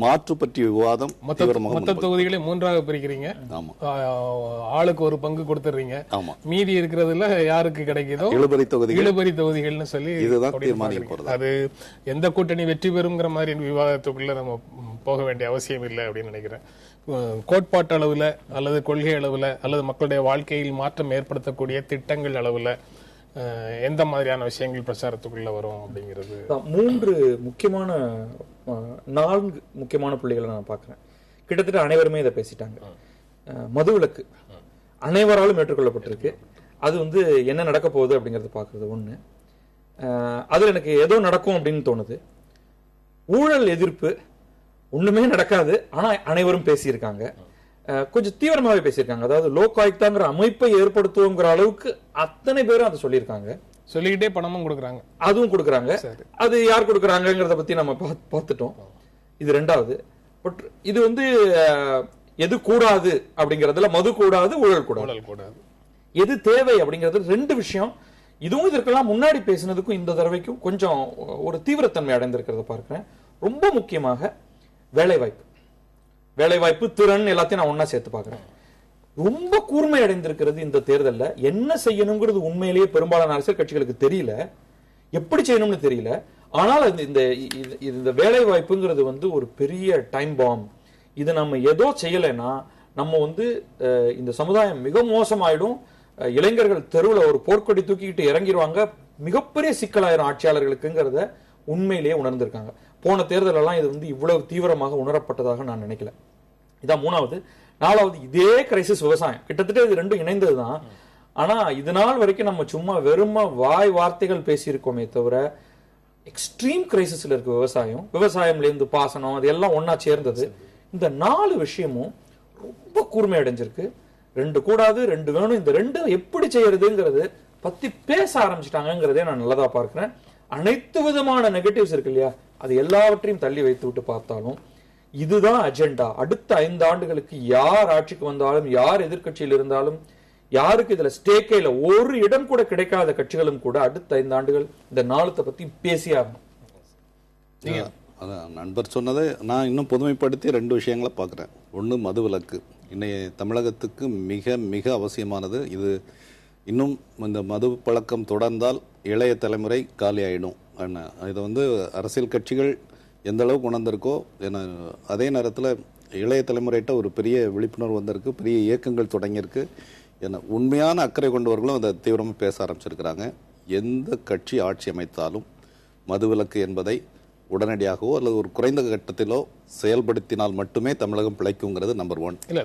மாற்று பற்றிய விவாதம். மொத்த தொகுதிகளை 3ஆக பிரிக்கிறீங்க. ஆளுக்கு ஒரு பங்கு கொடுத்துறீங்க. மீதி இருக்கிறதுல யாருக்கு கிடைக்குதோ இழுபறி தொகுதிகள்னு சொல்லி இதுதான் தீர்மானிக்கப்படுது. அது எந்த கூட்டணி வெற்றி பெறுங்கிற மாதிரி விவாதத்துக்குள்ள நம்ம போக வேண்டிய அவசியம் இல்லை அப்படின்னு நினைக்கிறேன். கோட்பாட்டு அளவுல அல்லது கொள்கை அளவுல அல்லது மக்களுடைய வாழ்க்கையில் மாற்றம் ஏற்படுத்தக்கூடிய திட்டங்கள் அளவுல எந்த மாதிரியான விஷயங்கள் பிரச்சாரத்துக்குள்ள வரும் அப்படிங்கிறது 4 முக்கியமான புள்ளிகளை நான் பார்க்கிறேன். கிட்டத்தட்ட அனைவருமே இதை பேசிட்டாங்க. மதுவிலக்கு அனைவராலும் ஏற்றுக்கொள்ளப்பட்டிருக்கு. அது வந்து என்ன நடக்க போகுது அப்படிங்கறத பாக்குறது ஒண்ணு. அதுல எனக்கு ஏதோ நடக்கும் அப்படின்னு தோணுது. ஊழல் எதிர்ப்பு ஒண்ணுமே நடக்காது, ஆனா அனைவரும் பேசியிருக்காங்க, கொஞ்சம் தீவிரமாவே பேசியிருக்காங்க. அதாவது லோக் ஆயுக்தாங்கிற அமைப்பை ஏற்படுத்துவோங்கிற அளவுக்கு அத்தனை பேரும் அதை சொல்லியிருக்காங்க. சொல்லிக்கிட்டே பணமும் கொடுக்குறாங்க, அதுவும் கொடுக்குறாங்க. அது யார் கொடுக்குறாங்கிறத பத்தி நம்ம பார்த்துட்டோம். இது 2வது. பட் இது வந்து எது கூடாது அப்படிங்கறதுல மது கூடாது, ஊழல் கூடாது. எது தேவை அப்படிங்கிறது 2 விஷயம். இதுவும் இதற்கெல்லாம் முன்னாடி பேசினதுக்கும் இந்த தடவைக்கும் கொஞ்சம் ஒரு தீவிரத்தன்மை அடைந்திருக்கிறத பார்க்கிறேன். ரொம்ப முக்கியமாக வேலைவாய்ப்பு திறன் எல்லாத்தையும் நான் ஒன்னா சேர்த்து பார்க்கிறேன். ரொம்ப கூர்மை அடைந்திருக்கிறது இந்த தேர்தல்ல. என்ன செய்யணுங்கிறது உண்மையிலேயே பெரும்பாலான அரசியல் கட்சிகளுக்கு தெரியல, எப்படி செய்யணும்னு தெரியல. ஆனால் இந்த வேலை வாய்ப்புங்கிறது வந்து ஒரு பெரிய டைம் பாம். இது நம்ம ஏதோ செய்யலைன்னா நம்ம இந்த சமுதாயம் மிக மோசமாயிடும். இளைஞர்கள் தெருவில் ஒரு போர்க்கொடி தூக்கிக்கிட்டு இறங்கிடுவாங்க. மிகப்பெரிய சிக்கலாயிரம் ஆட்சியாளர்களுக்குங்கிறத உண்மையிலேயே உணர்ந்திருக்காங்க. போன தேர்தல் எல்லாம் இது இவ்வளவு தீவிரமாக உணரப்பட்டதாக நான் நினைக்கல. இதான் 3வது. 4வது இதே கிரைசிஸ் விவசாயம். கிட்டத்தட்ட இது 2 இணைந்ததுதான். ஆனா இது நாள் வரைக்கும் நம்ம சும்மா வெறும வாய் வார்த்தைகள் பேசியிருக்கோமே தவிர எக்ஸ்ட்ரீம் கிரைசிஸ்ல இருக்கு விவசாயம்ல இருந்து பாசனம் அது எல்லாம் ஒன்னா சேர்ந்தது. இந்த 4 விஷயமும் ரொம்ப கூர்மை அடைஞ்சிருக்கு. 2 கூடாது, 2 வேணும். இந்த 2 எப்படி செய்யறதுங்கிறது பத்தி பேச ஆரம்பிச்சிட்டாங்கிறதே நான் நல்லதா பார்க்கிறேன். அனைத்து விதமான நெகட்டிவ்ஸ் இருக்கு இல்லையா, அது எல்லாவற்றையும் தள்ளி வைத்து விட்டு பார்த்தாலும் இதுதான் அஜெண்டா. அடுத்த 5 ஆண்டுகளுக்கு யார் ஆட்சிக்கு வந்தாலும், யார் எதிர்கட்சியில் இருந்தாலும், யாருக்கு இதுல ஸ்டேக்கே இல்ல, ஒரு இடம் கூட கிடைக்காத கட்சிகளும் கூட அடுத்த 5 ஆண்டுகள் இந்த 4 பத்தி பேசியாகணும். நண்பர் சொன்னதை நான் இன்னும் பொதுமைப்படுத்தி 2 விஷயங்களை பார்க்குறேன். ஒன்று மதுவிலக்கு. இன்னைய தமிழகத்துக்கு மிக மிக அவசியமானது இது. இன்னும் இந்த மது பழக்கம் தொடர்ந்தால் இளைய தலைமுறை காலி ஆகிடும். இதை அரசியல் கட்சிகள் எந்த அளவுக்கு உணர்ந்திருக்கோ, அதே நேரத்தில் இளைய தலைமுறையிட்ட ஒரு பெரிய விழிப்புணர்வு வந்திருக்கு, பெரிய இயக்கங்கள் தொடங்கியிருக்கு. உண்மையான அக்கறை கொண்டவர்களும் அதை தீவிரமாக பேச ஆரம்பிச்சிருக்கிறாங்க. எந்த கட்சி ஆட்சி அமைத்தாலும் மதுவிலக்கு என்பதை உடனடியாகவோ அல்லது ஒரு குறைந்த கட்டத்திலோ செயல்படுத்தினால் மட்டுமே தமிழகம் பிழைக்குங்கிறது நம்பர் 1. இல்ல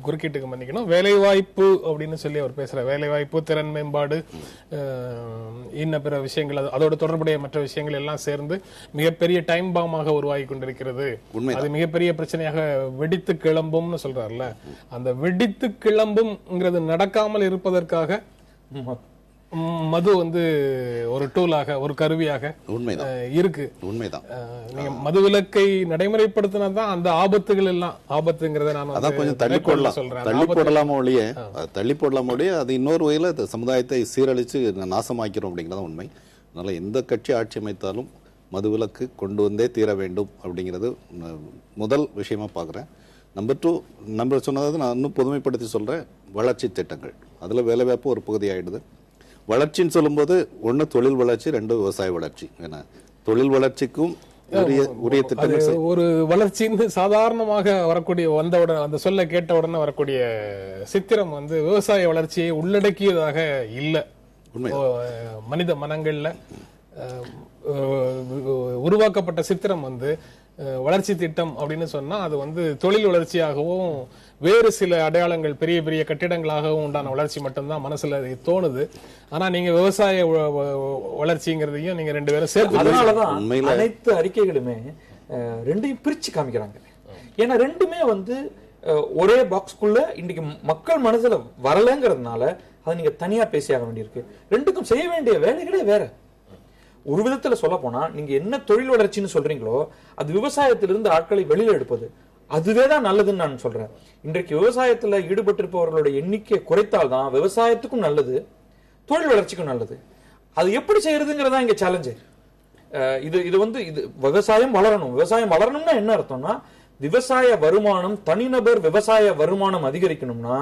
குறுக்கீட்டுக்கு மன்னிக்கணும், வேலைவாய்ப்பு அப்படின்னு சொல்லி அவர் பேசுற வேலைவாய்ப்பு, திறன் மேம்பாடு, இன்ன பிற விஷயங்கள், அதோட தொடர்புடைய மற்ற விஷயங்கள் எல்லாம் சேர்ந்து மிகப்பெரிய டைம் பாமாக உருவாகி கொண்டிருக்கிறது. அது மிகப்பெரிய பிரச்சனையாக வெடித்து கிளம்பும்னு சொல்றாருல. அந்த வெடித்து கிளம்பும்ங்கிறது நடக்காமல் இருப்பதற்காக மது ஒரு டூலாக, ஒரு கருவியாக இருக்கு. உண்மைதான். நீங்க மதுவிலக்கை நடைமுறைப்படுத்தினதான் அந்த ஆபத்துகள் எல்லாம், ஆபத்துங்கிறத நான் கொஞ்சம் தள்ளி போடலாமோ ஒழிய அது இன்னொரு வகையில் சமுதாயத்தை சீரழிச்சு நாசமாக்கிறோம் அப்படிங்கிறத உண்மை. அதனால எந்த கட்சி ஆட்சி அமைத்தாலும் மதுவிலக்கு கொண்டு வந்தே தீர வேண்டும் அப்படிங்கிறது முதல் விஷயமா பார்க்குறேன். நம்பர் 2, நம்பர் சொன்னது நான் இன்னும் பொதுமைப்படுத்தி சொல்றேன், வளர்ச்சி திட்டங்கள். அதுல வேலைவாய்ப்பு ஒரு பகுதி ஆயிடுது. வளர்ச்சின்னு சொல்லும்போது 1 தொழில் வளர்ச்சி, 2 விவசாய வளர்ச்சி. ஏன்னா தொழில் வளர்ச்சிக்கும் உரிய திட்டங்கள், ஒரு வளர்ச்சின்னு சாதாரணமாக வரக்கூடிய வந்தவுடன் அந்த சொல்ல கேட்ட உடனே வரக்கூடிய சித்திரம் விவசாய வளர்ச்சியை உள்ளடக்கியதாக இல்லை. மனித மனங்கள்ல உருவாக்கப்பட்ட சித்திரம் வளர்ச்சி திட்டம் அப்படின்னு சொன்னா அது தொழில் வளர்ச்சியாகவும் வேறு சில அடையாளங்கள், பெரிய பெரிய கட்டிடங்களாகவும் உண்டான வளர்ச்சி மட்டும்தான் மனசுல தோணுது. ஆனா நீங்க விவசாய வளர்ச்சிங்கிறதையும் நீங்க 2 பேரும் சேர்த்து, அதனாலதான் அனைத்து அறிக்கைகளுமே 2ஐயும் பிரிச்சு காமிக்கிறாங்க. ஏன்னா 2மே ஒரே பாக்ஸ்குள்ள இன்னைக்கு மக்கள் மனசுல வரலங்கிறதுனால அதை நீங்க தனியா பேசியாக வேண்டியிருக்கு. 2க்கும் செய்ய வேண்டிய வேலைகளே வேற. ஒரு விதத்துல சொல்ல போனா நீங்க என்ன தொழில் வளர்ச்சின்னு சொல்றீங்களோ அது விவசாயத்திலிருந்து ஆட்களை வெளியில எடுப்பது, அதுவே தான் நல்லதுன்னு நான் சொல்றேன். இன்றைக்கு விவசாயத்துல ஈடுபட்டிருப்பவர்களுடைய எண்ணிக்கை குறைத்தால்தான் விவசாயத்துக்கும் நல்லது, தொழில் வளர்ச்சிக்கும் நல்லது. அது எப்படி செய்யறதுங்கிறதா இங்க சேலஞ்சு. இது விவசாயம் வளரணும். விவசாயம் வளரணும்னா என்ன அர்த்தம்னா, விவசாய வருமானம், தனிநபர் விவசாய வருமானம் அதிகரிக்கணும்னா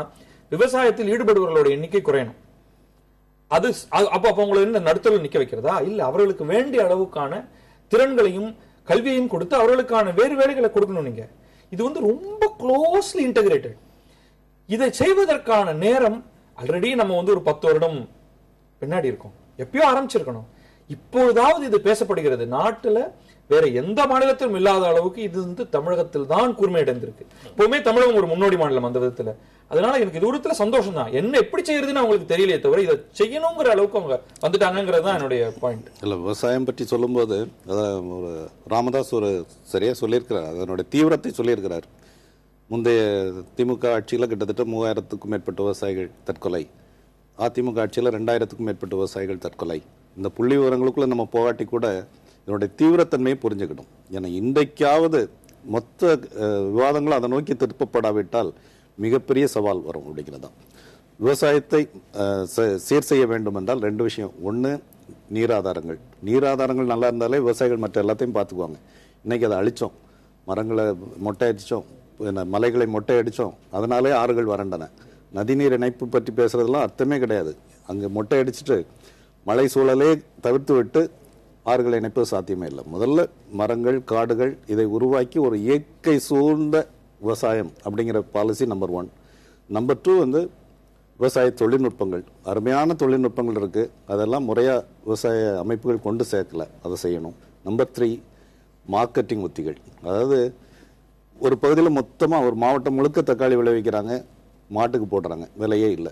விவசாயத்தில் ஈடுபடுபவர்களோட எண்ணிக்கை குறையணும். அது அப்ப அவங்களை நடுத்தரில் நிக்க வைக்கிறதா? இல்ல, அவர்களுக்கு வேண்டிய அளவுக்கான திறன்களையும் கல்வியையும் கொடுத்து அவர்களுக்கான வேறு வேலைகளை கொடுக்கணும். நீங்க இது ரொம்ப க்ளோஸ்லி இன்டகிரேட்டட். இதை செய்வதற்கான நேரம் ஆல்ரெடி நம்ம ஒரு 10 வருடம் பின்னாடி இருக்கோம். எப்பயோ ஆரம்பிச்சிருக்கணும். இப்பொழுதாவது இது பேசப்படுகிறது. நாட்டுல வேற எந்த மாநிலத்திலும் இல்லாத அளவுக்கு இது தமிழகத்தில் தான் கூர்மையடைந்திருக்கு. எப்பவுமே தமிழகம் ஒரு முன்னோடி மாநிலம் அந்த விதத்துல. அதனால எனக்கு இது விதத்துல சந்தோஷம் தான். என்ன எப்படி செய்யறதுன்னு அவங்களுக்கு தெரியலையே தவிர இதை செய்யணுங்கிற அளவுக்கு அவங்க வந்துட்டாங்கிறது தான் என்னுடைய பாயிண்ட். இல்ல, விவசாயம் பற்றி சொல்லும்போது ஒரு ராமதாஸ் ஒரு சரியா சொல்லியிருக்கிறார், அதனுடைய தீவிரத்தை சொல்லியிருக்கிறார். முந்தைய திமுக ஆட்சியில கிட்டத்தட்ட 3000க்கும் மேற்பட்ட விவசாயிகள் தற்கொலை, அதிமுக ஆட்சியில 2000க்கும் மேற்பட்ட விவசாயிகள் தற்கொலை. இந்த புள்ளி விவரங்களுக்குள்ள நம்ம போகாட்டி கூட இதனுடைய தீவிரத்தன்மையை புரிஞ்சுக்கணும். ஏன்னா இன்றைக்காவது மொத்த விவாதங்களும் அதை நோக்கி திருப்பப்படாவிட்டால் மிகப்பெரிய சவால் வரும் அப்படிங்கிறதான். விவசாயத்தை சீர் செய்ய வேண்டும் என்றால் 2 விஷயம். ஒன்று, நீராதாரங்கள். நீராதாரங்கள் நல்லா இருந்தாலே விவசாயிகள் மற்ற எல்லாத்தையும் பார்த்துக்குவாங்க. இன்னைக்கு அதை அழிச்சோம், மரங்களை மொட்டை அடித்தோம், மலைகளை மொட்டை அடித்தோம், அதனாலே ஆறுகள் வறண்டன. நதிநீர் இணைப்பு பற்றி பேசுறதுலாம் அர்த்தமே கிடையாது. அங்கே மொட்டை அடிச்சுட்டு மலை சூழலே தவிர்த்து விட்டு ஆறுகளை இணைப்பது சாத்தியமே இல்லை. முதல்ல மரங்கள், காடுகள் இதை உருவாக்கி ஒரு இயற்கை சூழ்ந்த விவசாயம் அப்படிங்கிற பாலிசி நம்பர் 1. நம்பர் 2 வந்து விவசாய தொழில்நுட்பங்கள். அருமையான தொழில்நுட்பங்கள் இருக்கு, அதெல்லாம் முறையா விவசாய அமைப்புகள் கொண்டு சேர்க்கல, அதை செய்யணும். நம்பர் 3 மார்க்கெட்டிங் உத்திகள். அதாவது ஒரு பகுதியில் மொத்தமாக ஒரு மாவட்டம் முழுக்க தக்காளி விளைவிக்கிறாங்க, மாட்டுக்கு போடுறாங்க, விலையே இல்லை.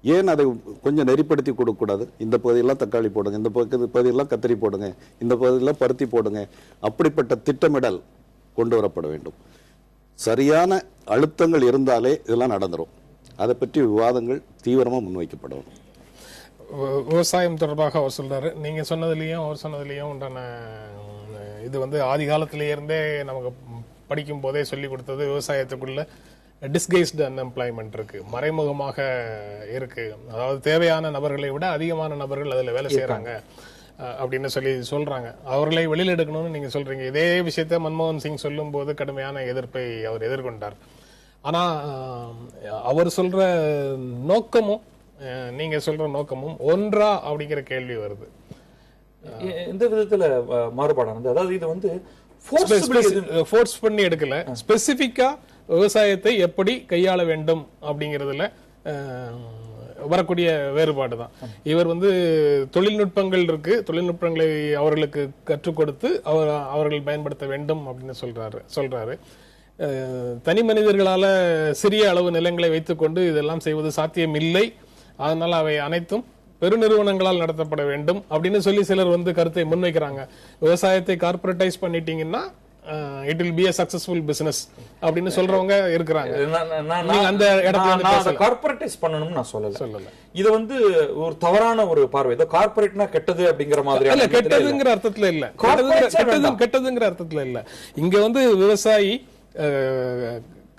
ஏன் அதை கொஞ்சம் நெறிப்படுத்தி கொடுக்கக்கூடாது? இந்த பகுதியெல்லாம் தக்காளி போடுங்க, இந்த பகுதியெல்லாம் கத்திரி போடுங்க, இந்த பகுதியெல்லாம் பருத்தி போடுங்க. அப்படிப்பட்ட திட்டமிடல் கொண்டு வரப்பட வேண்டும். சரியான அழுத்தங்கள் இருந்தாலே இதெல்லாம் நடந்துரும். அதை பற்றி விவாதங்கள் தீவிரமாக முன்வைக்கப்படும். விவசாயம் தொடர்பாக அவர் சொல்றாரு. நீங்க சொன்னதுலயும் அவர் சொன்னதுலயும் உண்டான இது வந்து ஆதி காலத்திலே இருந்தே நமக்கு படிக்கும் போதே சொல்லி கொடுத்தது, விவசாயத்துக்குள்ள டிஸ்கைஸ்டு அன்எம்ப்ளாய்மெண்ட் இருக்கு, மறைமுகமாக இருக்கு. அதாவது தேவையான நபர்களை விட அதிகமான நபர்கள் அதுல வேலை செய்யறாங்க அப்படின்னு சொல்றாங்க. அவர்களை வெளியில் எடுக்கணும்னு நீங்க சொல்றீங்க. இதே விஷயத்த மன்மோகன் சிங் சொல்லும் போது கடுமையான எதிர்ப்பை அவர் எதிர்கொண்டார். ஆனா அவர் சொல்ற நோக்கமும் நீங்க சொல்ற நோக்கமும் ஒன்றா அப்படிங்கிற கேள்வி வருது. எந்த விதத்துல மாறுபாடானது? அதாவது இது வந்து ஃபோர்ஸ் பண்ணி எடுக்கல, ஸ்பெசிபிக்கா விவசாயத்தை எப்படி கையாள வேண்டும் அப்படிங்கறதுல வரக்கூடிய வேறுபாடு தான். இவர் வந்து தொழில்நுட்பங்கள் இருக்கு, தொழில்நுட்பங்களை அவர்களுக்கு கற்றுக் கொடுத்து அவர்கள் பயன்படுத்த வேண்டும் அப்படின்னு சொல்றாரு. தனி மனிதர்களால சிறிய அளவு நிலங்களை வைத்துக்கொண்டு இதெல்லாம் செய்வது சாத்தியம் இல்லை, அதனால அவை அனைத்தும் பெருநிறுவனங்களால் நடத்தப்பட வேண்டும் அப்படின்னு சொல்லி சிலர் வந்து கருத்தை முன்வைக்கிறாங்க. விவசாயத்தை கார்பரேட்டைஸ் பண்ணிட்டீங்கன்னா it will be a successful business அப்படின்னு சொல்றவங்க இருக்கிறாங்க. அந்த இடத்துல கார்பரேட்டைஸ் பண்ணணும்னு நான் சொல்லல. இது வந்து ஒரு தவறான ஒரு பார்வை. ஏதோ கார்பரேட்னா கெட்டது அப்படிங்கிற மாதிரி இல்ல, கெட்டதுங்கிற அர்த்தத்துல இல்ல, கெட்டதுங்கிற அர்த்தத்துல இல்ல. இங்க வந்து விவசாயி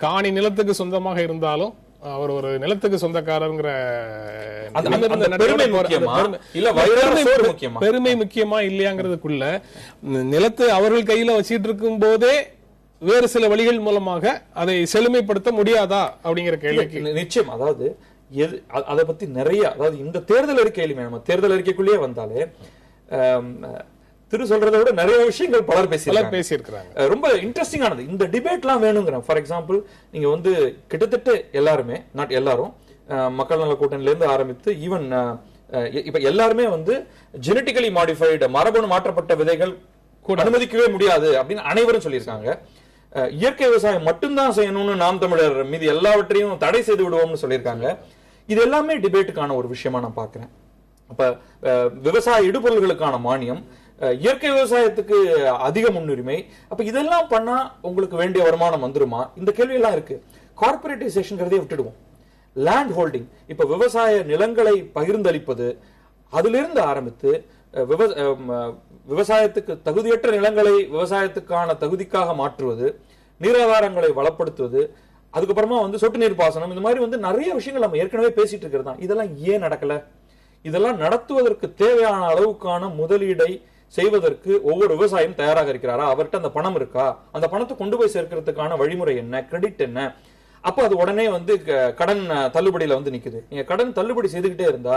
காணி நிலத்துக்கு சொந்தமாக இருந்தாலும் அவர் ஒரு நிலத்துக்கு சொந்தக்காரங்கிற பெருமை முக்கியமா இல்லையாங்கிறதுக்குள்ள நிலத்தை அவர்கள் கையில வச்சிட்டு இருக்கும் போதே வேறு சில வழிகள் மூலமாக அதை செழுமைப்படுத்த முடியாதா அப்படிங்கிற கேள்விக்கு நிச்சயம். அதாவது அதை பத்தி நிறைய, அதாவது இந்த தேர்தல் அறிக்கையிலுமே, நம்ம தேர்தல் அறிக்கைக்குள்ளேயே வந்தாலே திரு சொல்றதை விட நிறைய விஷயங்கள் பலர் பேசியிருக்காங்க. ரொம்ப இன்ட்ரெஸ்டிங் ஆனது இந்த டிபேட்லாம் வேணுங்கிறேன். ஃபார் எக்ஸாம்பிள், நீங்க வந்து கிட்டத்தட்ட எல்லாருமே, நாட் எல்லாரும், மக்கள் நல கூட்டணியில இருந்து ஆரம்பித்து ஈவன் இப்ப எல்லாருமே வந்து ஜெனட்டிக்கலி மாடிஃபைடு, மரபணு மாற்றப்பட்ட விதைகள் அனுமதிக்கவே முடியாது அப்படின்னு அனைவரும் சொல்லியிருக்காங்க. இயற்கை விவசாயம் மட்டும்தான் செய்யணும்னு நாம் தமிழர் மீது எல்லாவற்றையும் தடை செய்து விடுவோம்னு சொல்லியிருக்காங்க. இது எல்லாமே டிபேட்டுக்கான ஒரு விஷயமா நான் பாக்குறேன். அப்ப விவசாய இடுபொருள்களுக்கான மானியம், இயற்கை விவசாயத்துக்கு அதிக முன்னுரிமை, அப்ப இதெல்லாம் பண்ணா உங்களுக்கு வேண்டிய வருமானம் வந்துருமா? இந்த கேள்வி எல்லாம் இருக்கு. கார்பரேட்டைசேஷன்ங்கிறதே விட்டுடுவோம். லேண்ட் ஹோல்டிங், இப்ப விவசாய நிலங்களை பகிர்ந்தளிப்பது, அதிலிருந்து ஆரம்பித்து விவசாயத்துக்கு தகுதியற்ற நிலங்களை விவசாயத்துக்கான தகுதிக்காக மாற்றுவது, நீராதாரங்களை வளப்படுத்துவது, அதுக்கப்புறமா வந்து சொட்டு நீர் பாசனம், இந்த மாதிரி வந்து நிறைய விஷயங்கள் நம்ம ஏற்கனவே பேசிட்டு இருக்கிறது தான். இதெல்லாம் ஏன் நடக்கல? இதெல்லாம் நடத்துவதற்கு தேவையான அளவுக்கான முதலீடை செய்வதற்கு ஒவ்வொரு விவசாயியும் தயாராக இருக்கிறாரா? அவர்கிட்ட அந்த பணம் இருக்கா? அந்த பணத்தை கொண்டு போய் சேர்க்கிறதுக்கான வழிமுறை என்ன, கிரெடிட் என்ன? அப்ப அது உடனே வந்து கடன் தள்ளுபடியில வந்து நிக்குது. நீங்க கடன் தள்ளுபடி செய்துகிட்டே இருந்தா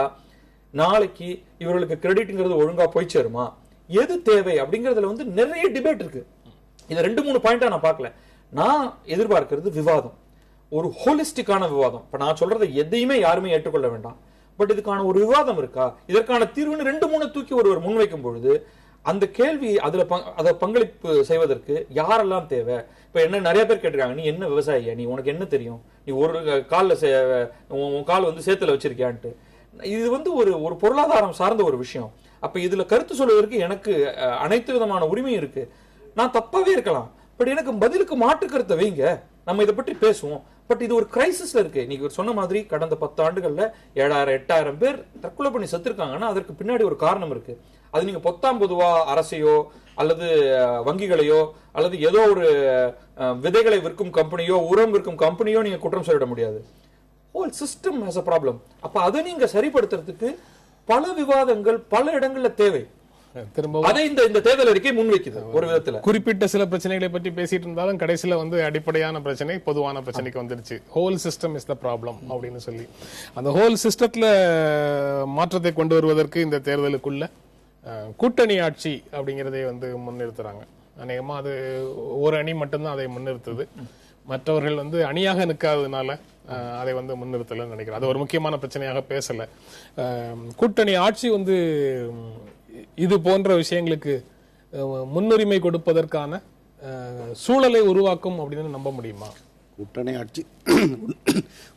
நாளைக்கு இவர்களுக்கு கிரெடிட்ங்கிறது ஒழுங்கா போய் சேருமா? எது தேவை அப்படிங்கறதுல வந்து நிறைய டிபேட் இருக்கு. இதை 2-3 பாயிண்டா நான் பார்க்கல. நான் எதிர்பார்க்கிறது விவாதம், ஒரு ஹோலிஸ்டிக்கான விவாதம். இப்ப நான் சொல்றதை எதையுமே யாருமே ஏற்றுக்கொள்ள வேண்டாம், பட் இதுக்கான ஒரு விவாதம் இருக்கா, இதற்கான தீர்வுன்னு 2-3 தூக்கி ஒருவர் முன்வைக்கும் பொழுது அந்த கேள்வி அதை பங்களிப்பு செய்வதற்கு யாரெல்லாம் தேவை? இப்ப என்ன நிறைய பேர் கேட்டிருக்காங்க, நீ என்ன விவசாயியா, நீ உனக்கு என்ன தெரியும், நீ ஒரு கால் வந்து சேத்துல வச்சிருக்கியான்ட்டு. இது வந்து ஒரு பொருளாதாரம் சார்ந்த ஒரு விஷயம். அப்ப இதுல கருத்து சொல்வதற்கு எனக்கு அனைத்து விதமான உரிமை இருக்கு. நான் தப்பாவே இருக்கலாம், பட் எனக்கு பதிலுக்கு மாற்று கருத்தை வைங்க, நம்ம இதை பற்றி பேசுவோம். பட் இது ஒரு கிரைசிஸ்ல இருக்கு. நீங்க சொன்ன மாதிரி கடந்த 10 ஆண்டுகள்ல 7000-8000 பேர் தற்கொலை பண்ணி செத்துருக்காங்கன்னா அதற்கு பின்னாடி ஒரு காரணம் இருக்கு. அது நீங்க பொத்தாம் பொதுவா அரசையோ அல்லது வங்கிகளையோ அல்லது ஏதோ ஒரு விதைகளை விற்கும் கம்பெனியோ உரம் விற்கும் கம்பெனியோ நீங்க குற்றம் சொல்லிட முடியாது. Whole system has a problem. அப்ப அதை நீங்க சரிப்படுத்துறதுக்கு பல விவாதங்கள் பல இடங்கள்ல தேவை. திரும்ப அதை இந்த தேர்தல் அறிக்கை முன்வைக்குது. ஒரு விதத்துல குறிப்பிட்ட சில பிரச்சனைகளை பற்றி பேசிட்டு இருந்தாலும் கடைசியில அடிப்படையான பிரச்சனை பொதுவான பிரச்சனைக்கு வந்துருச்சு. Whole system is the problem அப்படின்னு சொல்லி அந்த ஹோல் சிஸ்டத்துல மாற்றத்தை கொண்டு வருவதற்கு இந்த தேர்தலுக்குள்ள கூட்டணி ஆட்சி அப்படிங்கறதை முன்னிறுத்துறாங்க. அநேகமா அது ஒரு அணி மட்டும்தான் அதை முன்னிறுத்துது. மற்றவர்கள் அணியாக நிற்காததுனால அதை முன்னிறுத்தலன்னு நினைக்கிறேன். அது ஒரு முக்கியமான பிரச்சனையாக பேசல. கூட்டணி ஆட்சி இது போன்ற விஷயங்களுக்கு முன்னுரிமை கொடுப்பதற்கான சூழலை உருவாக்கும் அப்படின்னு நம்ப முடியுமா? கூட்டணி ஆட்சி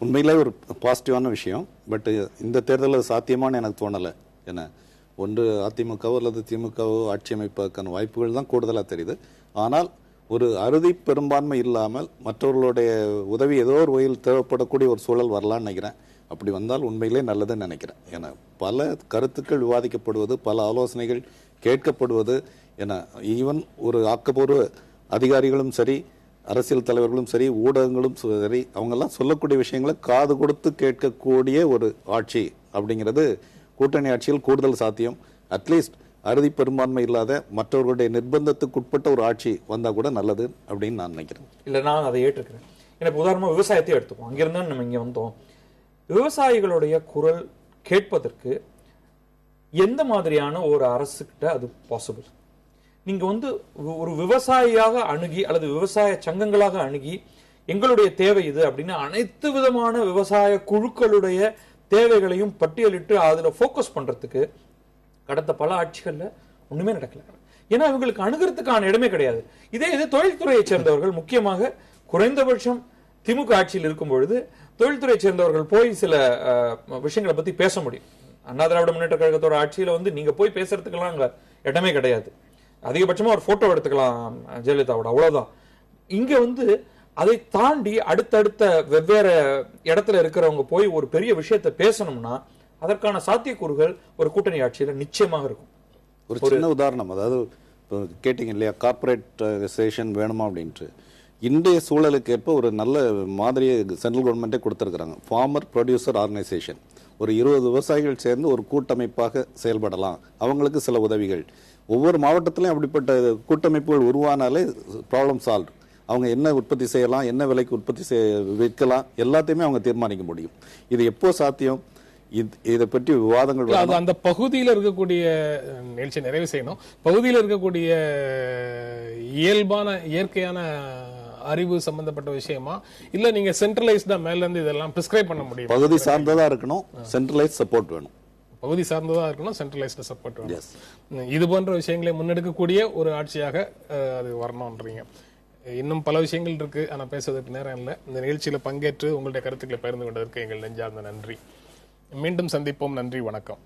உண்மையிலே ஒரு பாசிட்டிவான விஷயம். பட் இந்த தேர்தலில் சாத்தியமான எனக்கு தோணலை. ஏன்னா ஒன்று அதிமுகவோ அல்லது திமுகவோ ஆட்சி அமைப்பதற்கான வாய்ப்புகள் தான் கூடுதலாக தெரியுது. ஆனால் ஒரு அறுதி பெரும்பான்மை இல்லாமல் மற்றவர்களுடைய உதவி ஏதோ ஒரு வகையில் தேவைப்படக்கூடிய ஒரு சூழல் வரலான்னு நினைக்கிறேன். அப்படி வந்தால் உண்மையிலே நல்லதுன்னு நினைக்கிறேன். ஏன்னா பல கருத்துக்கள் விவாதிக்கப்படுவது, பல ஆலோசனைகள் கேட்கப்படுவது, ஏன்னா ஈவன் ஒரு ஆக்கப்பூர்வ அதிகாரிகளும் சரி, அரசியல் தலைவர்களும் சரி, ஊடகங்களும் சரி, அவங்கெல்லாம் சொல்லக்கூடிய விஷயங்களை காது கொடுத்து கேட்கக்கூடிய ஒரு ஆட்சி அப்படிங்கிறது கூட்டணி ஆட்சியில் கூடுதல் சாத்தியம். அட்லீஸ்ட் அறுதி பெரும்பான்மை இல்லாத மற்றவர்களுடைய நிர்பந்தத்துக்கு உட்பட்ட ஒரு ஆட்சி வந்தா கூட நல்லது அப்படின்னு நான் நினைக்கிறேன். இல்ல, நான் அதை ஏற்றுக்கிறேன். எனக்கு உதாரணமா விவசாயத்தை எடுத்துப்போம். அங்கிருந்தா நம்ம இங்க வந்தோம். விவசாயிகளுடைய குரல் கேட்பதற்கு எந்த மாதிரியான ஒரு அரசுகிட்ட அது பாசிபிள்? நீங்க ஒரு விவசாயியாக அணுகி அல்லது விவசாய சங்கங்களாக அணுகி எங்களுடைய தேவை இது அப்படின்னு அனைத்து விதமான விவசாய குழுக்களுடைய தேவைகளையும் பட்டியலிட்டு அதுல போக்கஸ் பண்றதுக்கு கடந்த பல ஆட்சிகள்ல ஒண்ணுமே நடக்கல. ஏன்னா இவங்களுக்கு அணுகிறதுக்கான இடமே கிடையாது. இது தொழில்துறையை சேர்ந்தவர்கள், முக்கியமாக குறைந்தபட்சம் திமுக ஆட்சியில் இருக்கும் பொழுது தொழில்துறையை சேர்ந்தவர்கள் போய் சில விஷயங்களை பத்தி பேச முடியும். அண்ணா திராவிட முன்னேற்ற கழகத்தோட ஆட்சியில நீங்க போய் பேசுறதுக்கெல்லாம் அங்க இடமே கிடையாது. அதிகபட்சமா ஒரு போட்டோ எடுத்துக்கலாம் ஜெயலலிதாவோட, அவ்வளவுதான். இங்க அதை தாண்டி அடுத்தடுத்த வெவ்வேறு இடத்துல இருக்கிறவங்க போய் ஒரு பெரிய விஷயத்தை பேசணும்னா அதற்கான சாத்தியக்கூறுகள் ஒரு கூட்டணி ஆட்சியில நிச்சயமாக இருக்கும். ஒரு சின்ன உதாரணம், அதாவது கேட்டீங்க இல்லையா, கார்பரேட்டைசேஷன் வேணுமா அப்படின்ட்டு. இன்றைய சூழலுக்கு ஏற்ப ஒரு நல்ல மாதிரியை சென்ட்ரல் கவர்மெண்ட்டே கொடுத்துருக்குறாங்க. Farmer producer organisation. ஒரு 20 விவசாயிகள் சேர்ந்து ஒரு கூட்டமைப்பாக செயல்படலாம். அவங்களுக்கு சில உதவிகள். ஒவ்வொரு மாவட்டத்திலையும் அப்படிப்பட்ட கூட்டமைப்புகள் உருவானாலே ப்ராப்ளம் சால்வ். அவங்க என்ன உற்பத்தி செய்யலாம், என்ன விலைக்கு உற்பத்தி விற்கலாம், எல்லாத்தையுமே அவங்க தீர்மானிக்க முடியும். இது எப்போ சாத்தியம்? இதை பற்றி விவாதங்கள் அந்த பகுதியில் இருக்கக்கூடிய நிகழ்ச்சி நிறைவு செய்யணும். பகுதியில் இருக்கக்கூடிய இயற்கையான அறிவு சம்பந்தப்பட்ட விஷயமா, இல்ல நீங்க சென்ட்ரலைஸ்டா மேல இருந்து இதெல்லாம் பிரிஸ்கிரைப் பண்ண முடியும்? பகுதி சார்ந்ததா இருக்கணும், சென்ட்ரலைஸ் சப்போர்ட் வேணும். பகுதி சார்ந்ததா இருக்கணும், சென்ட்ரலைஸ்ட் சப்போர்ட் வேணும். இது போன்ற விஷயங்களை முன்னெடுக்கக்கூடிய ஒரு ஆட்சியாக அது வரணும்ன்றீங்க. இன்னும் பல விஷயங்கள் இருக்கு, ஆனா பேசுவதற்கு நேரம் இல்லை. இந்த நிகழ்ச்சியில பங்கேற்று உங்களுடைய கருத்துக்களை பகிர்ந்து கொண்டதற்கு எங்கள் நெஞ்சார்ந்த நன்றி. மீண்டும் சந்திப்போம். நன்றி, வணக்கம்.